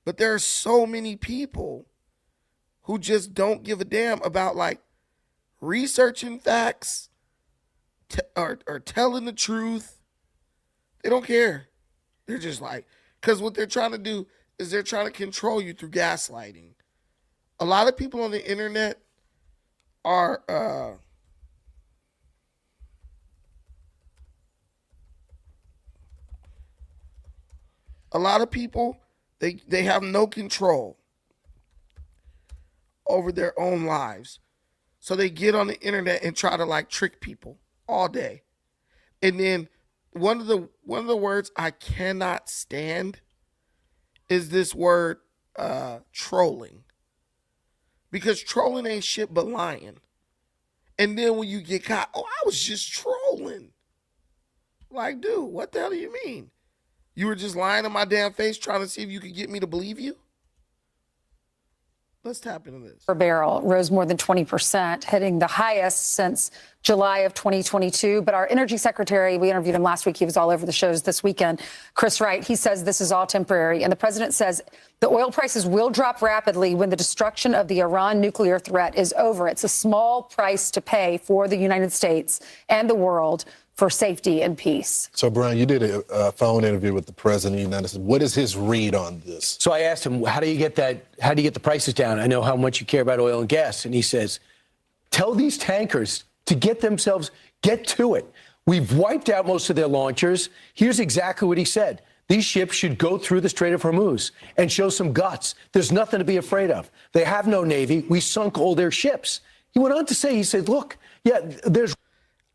But there are so many people who just don't give a damn about like researching facts or telling the truth. They don't care. They're just like, because what they're trying to do is they're trying to control you through gaslighting. A lot of people on the internet are a lot of people, they have no control over their own lives. So they get on the internet and try to like trick people all day. And then one of the words I cannot stand is this word trolling. Because trolling ain't shit but lying. And then when you get caught, oh, I was just trolling. Like, dude, what the hell do you mean? You were just lying in my damn face trying to see if you could get me to believe you? Let's tap into this. Per barrel rose more than 20%, hitting the highest since July of 2022. But our energy secretary, we interviewed him last week. He was all over the shows this weekend. Chris Wright, he says this is all temporary. And the president says the oil prices will drop rapidly when the destruction of the Iran nuclear threat is over. It's a small price to pay for the United States and the world for safety and peace. So, Brian, you did a phone interview with the president of the United States. What is his read on this? So I asked him, how do you get the prices down? I know how much you care about oil and gas. And he says, tell these tankers to get to it. We've wiped out most of their launchers. Here's exactly what he said. These ships should go through the Strait of Hormuz and show some guts. There's nothing to be afraid of. They have no Navy. We sunk all their ships. He went on to say, he said, look, yeah, there's...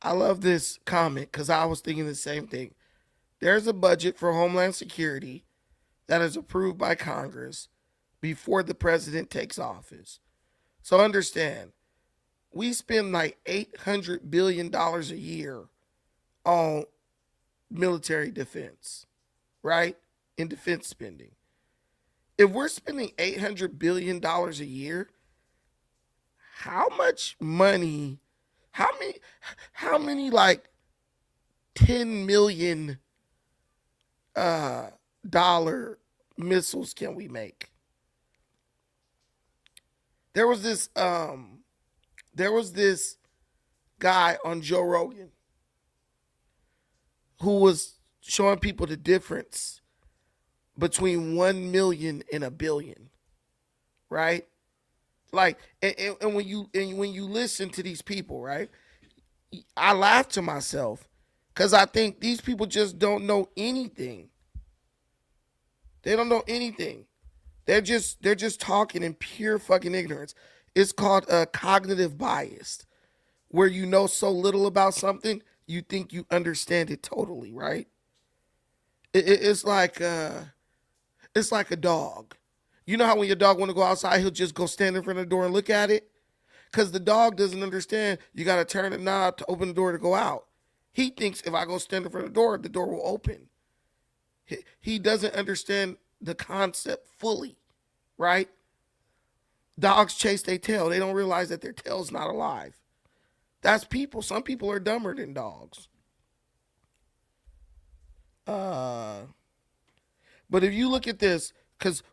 I love this comment because I was thinking the same thing. There's a budget for Homeland Security that is approved by Congress before the president takes office. So understand, we spend like $800 billion a year on military defense, right? In defense spending. If we're spending $800 billion a year, how much money... How many like $10 million dollar missiles can we make? There was this guy on Joe Rogan who was showing people the difference between 1 million and a billion, right? Like, and when you listen to these people, right, I laugh to myself because I think these people just don't know anything. They don't know anything. They're just talking in pure fucking ignorance. It's called cognitive bias, where you know so little about something, you think you understand it totally, right? It's like a dog. You know how when your dog want to go outside, he'll just go stand in front of the door and look at it? Because the dog doesn't understand you got to turn the knob to open the door to go out. He thinks if I go stand in front of the door will open. He doesn't understand the concept fully, right? Dogs chase their tail. They don't realize that their tail's not alive. That's people. Some people are dumber than dogs. But if you look at this, because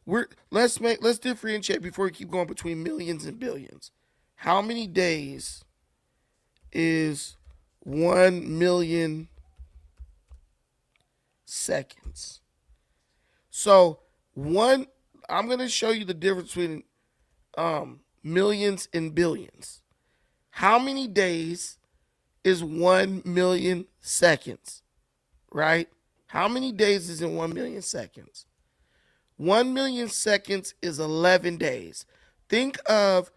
let's differentiate before we keep going between millions and billions. How many days is 1 million seconds? So I'm going to show you the difference between millions and billions. How many days is 1 million seconds, right? How many days is in 1 million seconds? 1 million seconds is 11 days. Think of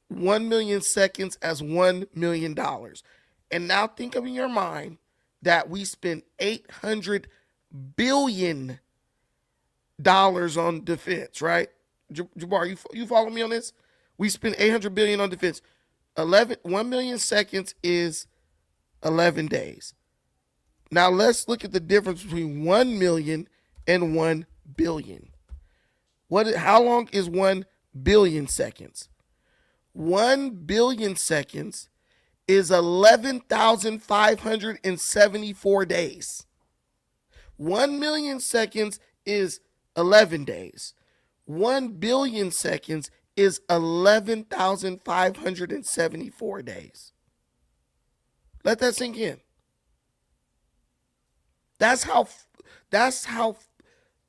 1 million seconds as $1 million. And now think of in your mind that we spend $800 billion on defense, right? Jabbar, you follow me on this? We spend $800 billion on defense. 1 million seconds is 11 days. Now let's look at the difference between 1 million and 1 billion. How long is 1 billion seconds? 1 billion seconds is 11,574 days. 1 million seconds is 11 days. 1 billion seconds is 11,574 days. Let that sink in. That's how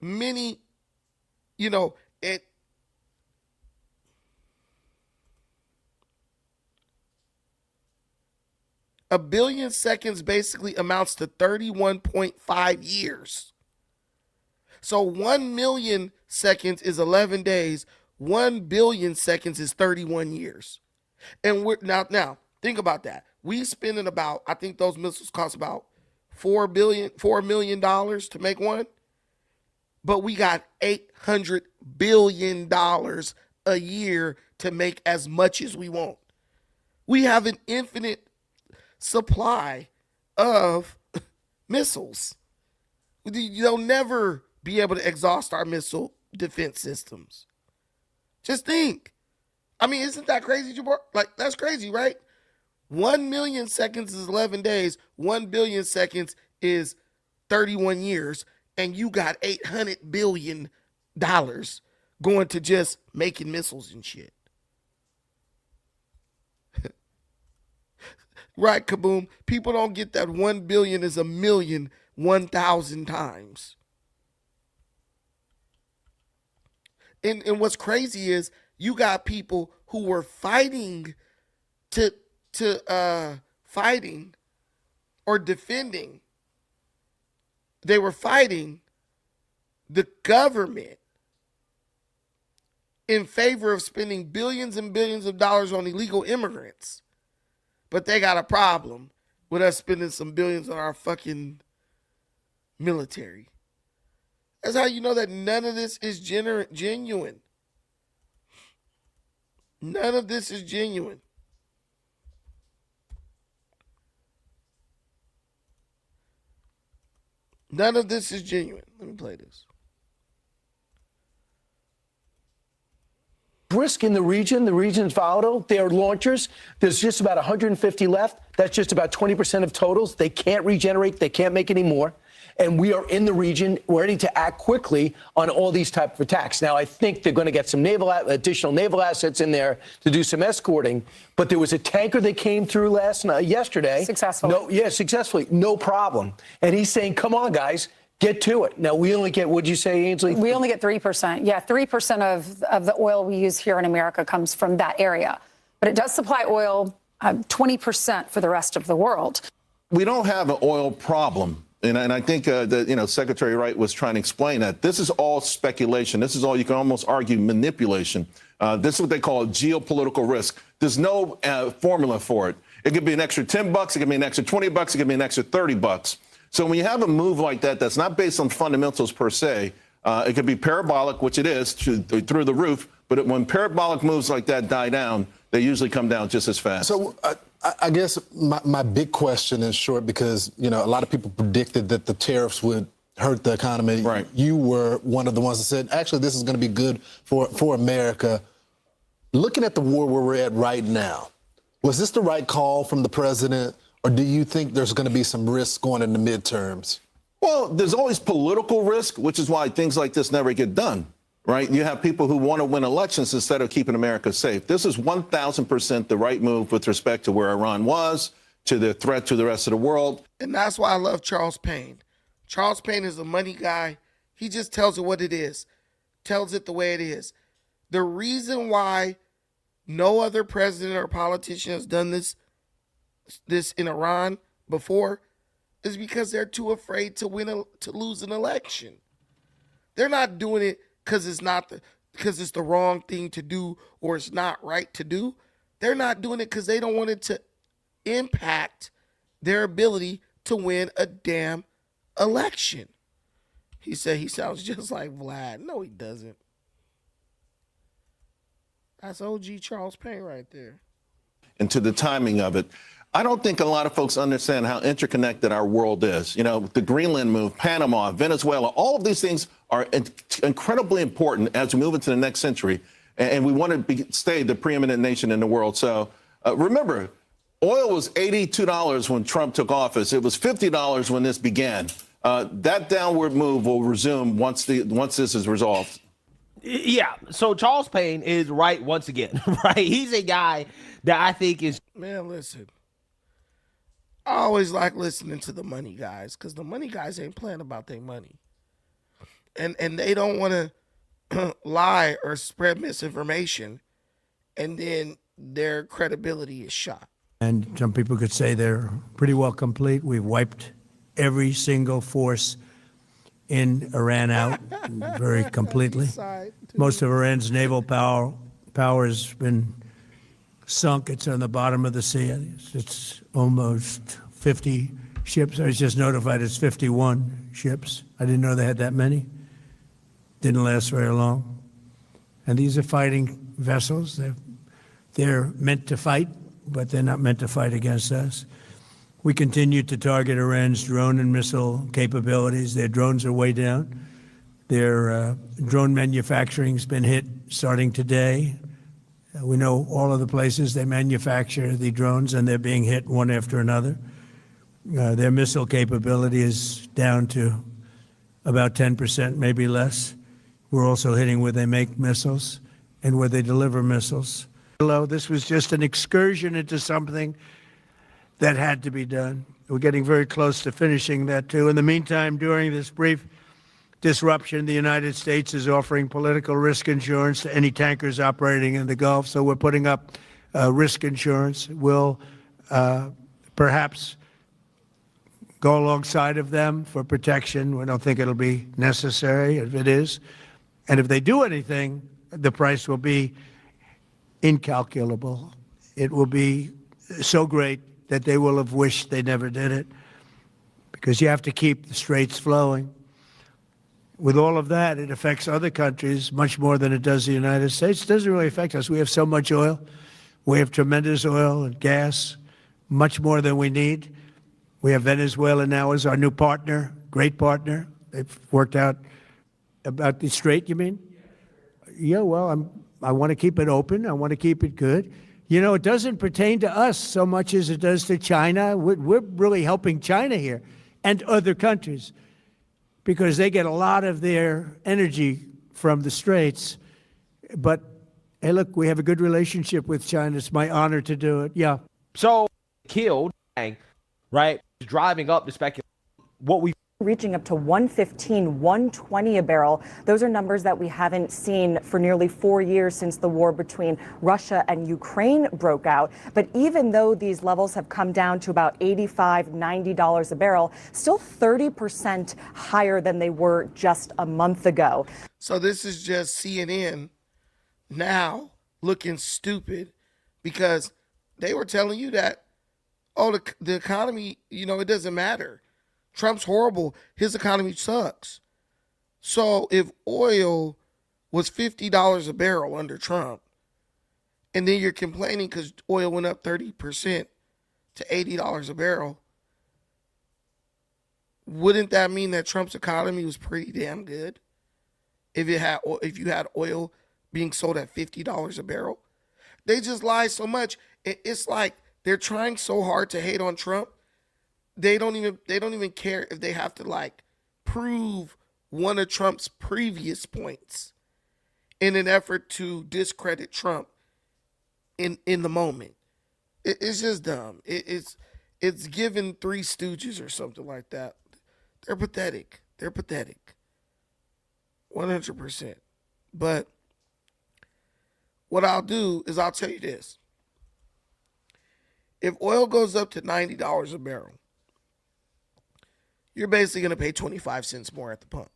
many, it. A billion seconds basically amounts to 31.5 years. So 1 million seconds is 11 days. 1 billion seconds is 31 years. And we're now think about that. We spending about, I think those missiles cost about $4 million to make one. But we got $800 billion a year to make as much as we want. We have an infinite supply of missiles. You'll never be able to exhaust our missile defense systems. Just think. I mean, isn't that crazy, Jabbar? Like, that's crazy, right? 1 million seconds is 11 days. 1 billion seconds is 31 years. And you got $800 billion going to just making missiles and shit. Right, Kaboom? People don't get that 1 billion is a million 1,000 times. And what's crazy is you got people who were fighting fighting or defending. They were fighting the government in favor of spending billions and billions of dollars on illegal immigrants. But they got a problem with us spending some billions on our fucking military. That's how you know that none of this is genuine. None of this is genuine. None of this is genuine. Let me play this. Risk in the region's volatile. Their launchers, there's just about 150 left. That's just about 20% of totals. They can't regenerate. They can't make any more. And we are in the region ready to act quickly on all these type of attacks. Now, I think they're going to get some additional naval assets in there to do some escorting. But there was a tanker that came through yesterday. Successfully. Successfully. No problem. And he's saying, come on, guys. Get to it. Now, we only get, what'd you say, Ainsley? We only get 3%. Yeah, 3% of the oil we use here in America comes from that area. But it does supply oil 20% for the rest of the world. We don't have an oil problem. And I think that, Secretary Wright was trying to explain that. This is all speculation. This is all, you can almost argue, manipulation. This is what they call a geopolitical risk. There's no formula for it. It could be an extra $10. It could be an extra $20. It could be an extra $30. So when you have a move like that, that's not based on fundamentals per se, it could be parabolic, which it is, through the roof. But when parabolic moves like that die down, they usually come down just as fast. So I guess my big question is short because, a lot of people predicted that the tariffs would hurt the economy. Right. You were one of the ones that said, actually, this is going to be good for America. Looking at the war where we're at right now, was this the right call from the president? Or do you think there's going to be some risk going in the midterms? Well, there's always political risk, which is why things like this never get done, right? You have people who want to win elections instead of keeping America safe. This is 1,000% the right move with respect to where Iran was, to the threat to the rest of the world. And that's why I love Charles Payne. Charles Payne is a money guy. He just tells it what it is, tells it the way it is. The reason why no other president or politician has done this in Iran before is because they're too afraid to lose an election. They're not doing it because it's the wrong thing to do or it's not right to do. They're not doing it because they don't want it to impact their ability to win a damn election. He said he sounds just like Vlad. No, he doesn't. That's OG Charles Payne right there. And to the timing of it, I don't think a lot of folks understand how interconnected our world is. The Greenland move, Panama, Venezuela, all of these things are incredibly important as we move into the next century. and we want to stay the preeminent nation in the world. So remember, oil was $82 when Trump took office. It was $50 when this began. That downward move will resume once this is resolved. Yeah. So Charles Payne is right once again, right? He's a guy that I think is. Man, listen. I always like listening to the money guys because the money guys ain't playing about their money. And they don't want to lie or spread misinformation, and then their credibility is shot. And some people could say they're pretty well complete. We've wiped every single force in Iran out very completely. Most of Iran's naval power has been sunk. It's on the bottom of the sea. It's almost 50 ships. I was just notified it's 51 ships. I didn't know they had that many. Didn't last very long. And these are fighting vessels. They're meant to fight, but they're not meant to fight against us. We continue to target Iran's drone and missile capabilities. Their drones are way down. Their drone manufacturing's been hit starting today. We know all of the places they manufacture the drones, and they're being hit one after another. Their missile capability is down to about 10%, maybe less. We're also hitting where they make missiles and where they deliver missiles. This was just an excursion into something that had to be done. We're getting very close to finishing that, too. In the meantime, during this brief disruption, the United States is offering political risk insurance to any tankers operating in the Gulf. So we're putting up risk insurance. We'll perhaps go alongside of them for protection. We don't think it'll be necessary if it is. And if they do anything, the price will be incalculable. It will be so great that they will have wished they never did it, because you have to keep the straits flowing. With all of that, it affects other countries much more than it does the United States. It doesn't really affect us. We have so much oil. We have tremendous oil and gas, much more than we need. We have Venezuela now as our new partner, great partner. They've worked out about the strait, you mean? Yeah, well, I want to keep it open. I want to keep it good. You know, it doesn't pertain to us so much as it does to China. We're really helping China here and other countries because they get a lot of their energy from the straits. But, hey, look, we have a good relationship with China. It's my honor to do it. Yeah. So, killed, right? Driving up the speculation. What we reaching up to $115, $120 a barrel. Those are numbers that we haven't seen for nearly 4 years since the war between Russia and Ukraine broke out. But even though these levels have come down to about $85, $90 a barrel, still 30% higher than they were just a month ago. So this is just CNN now looking stupid because they were telling you that, oh, the economy, you know, it doesn't matter. Trump's horrible. His economy sucks. So if oil was $50 a barrel under Trump, and then you're complaining because oil went up 30% to $80 a barrel, wouldn't that mean that Trump's economy was pretty damn good? If you had oil being sold at $50 a barrel, they just lie so much. It's like they're trying so hard to hate on Trump. They don't even care if they have to like prove one of Trump's previous points in an effort to discredit Trump in the moment. It's just dumb. It's given Three Stooges or something like that. They're pathetic. 100%. But what I'll do is I'll tell you this. If oil goes up to $90 a barrel, you're basically going to pay 25 cents more at the pump.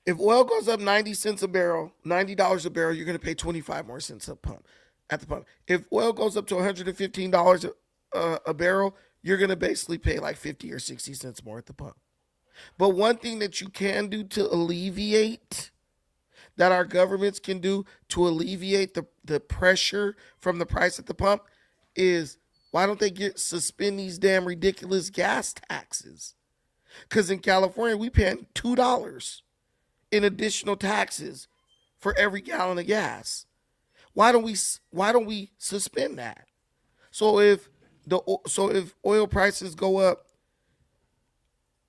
If oil goes up 90 cents a barrel, $90 a barrel, you're going to pay 25 more cents at the pump. If oil goes up to $115 a barrel, you're going to basically pay like 50 or 60 cents more at the pump. But one thing that you can do to alleviate, that our governments can do to alleviate the pressure from the price at the pump is, why don't they suspend these damn ridiculous gas taxes? Because in California, we paying $2. in additional taxes for every gallon of gas. Why don't we suspend that? So if oil prices go up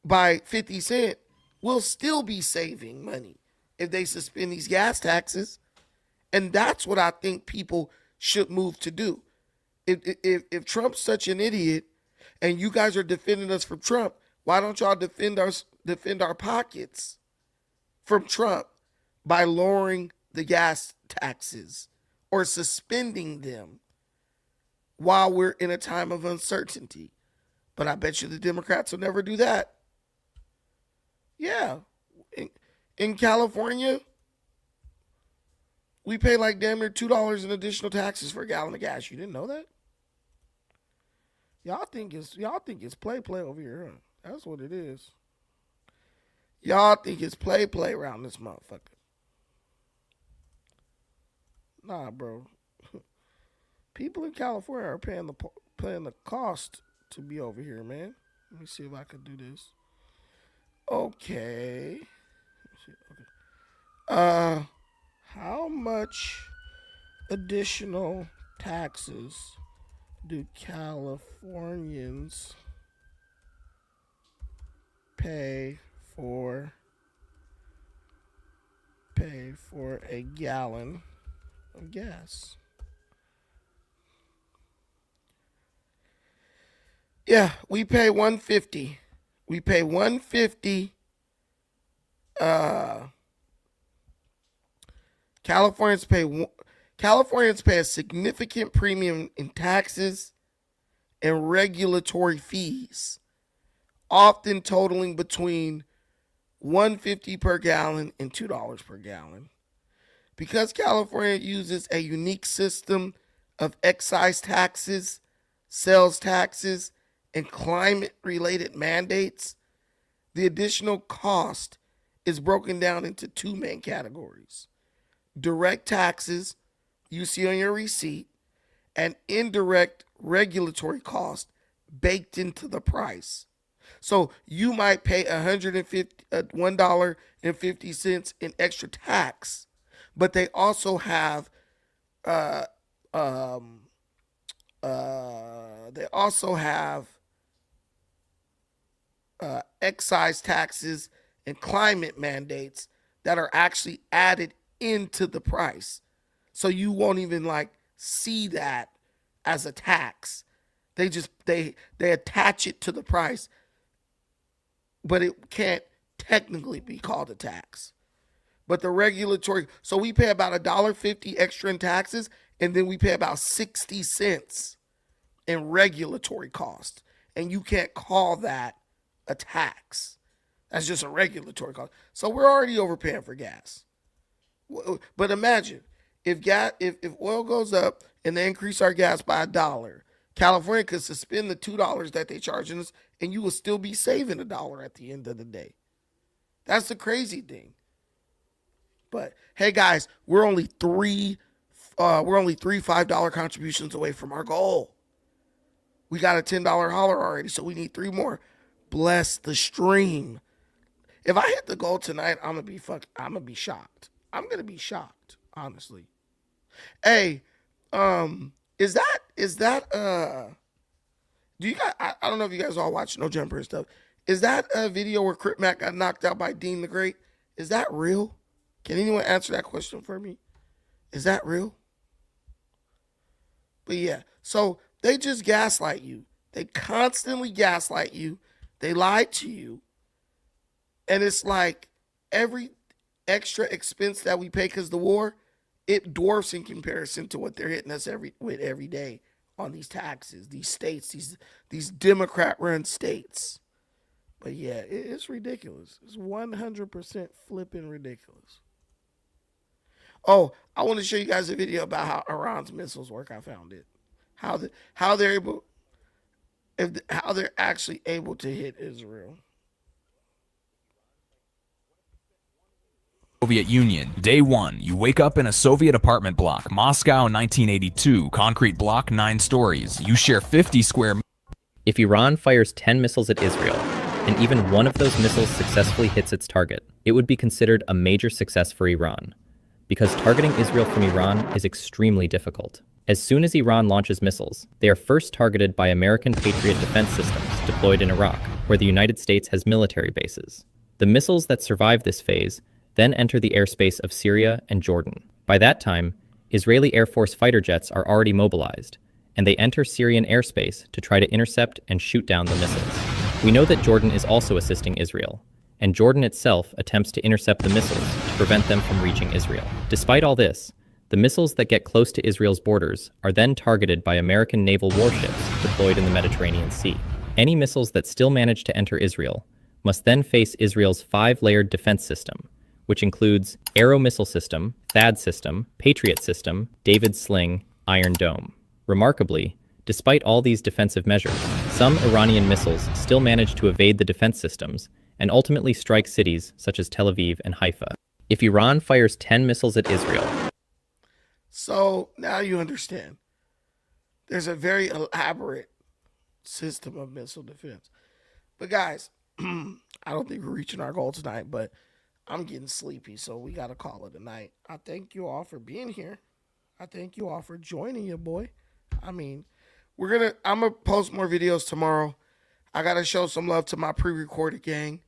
by 50 cents, we'll still be saving money if they suspend these gas taxes. And that's what I think people should move to do. If Trump's such an idiot and you guys are defending us from Trump, why don't y'all defend our pockets from Trump by lowering the gas taxes or suspending them while we're in a time of uncertainty? But I bet you the Democrats will never do that. Yeah. In California, we pay like damn near $2 in additional taxes for a gallon of gas. You didn't know that? Y'all think it's play over here, huh? That's what it is. Y'all think it's play around this motherfucker. Nah, bro. People in California are paying the cost to be over here, man. Let me see if I can do this. Okay. How much additional taxes do Californians pay for a gallon of gas? Yeah, we pay $1.50. We pay $1.50. Californians pay a significant premium in taxes and regulatory fees, often totaling between $1.50 per gallon and $2 per gallon. Because California uses a unique system of excise taxes, sales taxes, and climate-related mandates, the additional cost is broken down into two main categories: direct taxes you see on your receipt, and indirect regulatory cost baked into the price. So you might pay $1.50 in extra tax, but they also have excise taxes and climate mandates that are actually added into the price. So you won't even like see that as a tax. They just they attach it to the price, but it can't technically be called a tax. But the regulatory, so we pay about $1.50 extra in taxes, and then we pay about 60 cents in regulatory cost. And you can't call that a tax. That's just a regulatory cost. So we're already overpaying for gas. But imagine if oil goes up and they increase our gas by $1, California could suspend the $2 that they charging us, and you will still be saving $1 at the end of the day. That's the crazy thing. But hey, guys, we're only three $5 contributions away from our goal. We got a $10 holler already, so we need 3 more. Bless the stream. If I hit the goal tonight, I'm gonna be shocked. I'm gonna be shocked, honestly. Hey, is that do you guys, I don't know if you guys all watch No Jumper and stuff. Is that a video where Crip Mac got knocked out by Dean the Great? Is that real? Can anyone answer that question for me? Is that real? But yeah, so they just gaslight you. They constantly gaslight you. They lie to you. And it's like every extra expense that we pay because of the war, it dwarfs in comparison to what they're hitting us every day on these taxes, these states, these Democrat-run states. But yeah, it's ridiculous. It's 100% flipping ridiculous. Oh, I want to show you guys a video about how Iran's missiles work. I found it. How they're actually able to hit Israel. Soviet Union. Day 1. You wake up in a Soviet apartment block. Moscow, 1982. Concrete block, 9 stories. You share 50 square. If Iran fires 10 missiles at Israel, and even one of those missiles successfully hits its target, it would be considered a major success for Iran, because targeting Israel from Iran is extremely difficult. As soon as Iran launches missiles, they are first targeted by American Patriot defense systems deployed in Iraq, where the United States has military bases. The missiles that survive this phase then enter the airspace of Syria and Jordan. By that time, Israeli Air Force fighter jets are already mobilized, and they enter Syrian airspace to try to intercept and shoot down the missiles. We know that Jordan is also assisting Israel, and Jordan itself attempts to intercept the missiles to prevent them from reaching Israel. Despite all this, the missiles that get close to Israel's borders are then targeted by American naval warships deployed in the Mediterranean Sea. Any missiles that still manage to enter Israel must then face Israel's 5-layered defense system, which includes Arrow missile system, THAAD system, Patriot system, David Sling, Iron Dome. Remarkably, despite all these defensive measures, some Iranian missiles still manage to evade the defense systems and ultimately strike cities such as Tel Aviv and Haifa. If Iran fires 10 missiles at Israel, so now you understand. There's a very elaborate system of missile defense. But guys, I don't think we're reaching our goal tonight, but I'm getting sleepy, so we got to call it a night. I thank you all for being here. I thank you all for joining your boy. I mean, I'm going to post more videos tomorrow. I got to show some love to my pre-recorded gang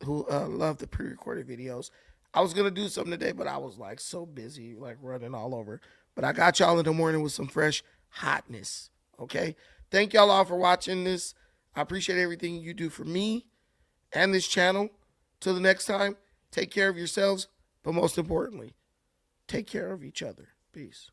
who love the pre-recorded videos. I was going to do something today, but I was like so busy, like running all over. But I got y'all in the morning with some fresh hotness, okay? Thank y'all all for watching this. I appreciate everything you do for me and this channel. Till the next time, take care of yourselves, but most importantly, take care of each other. Peace.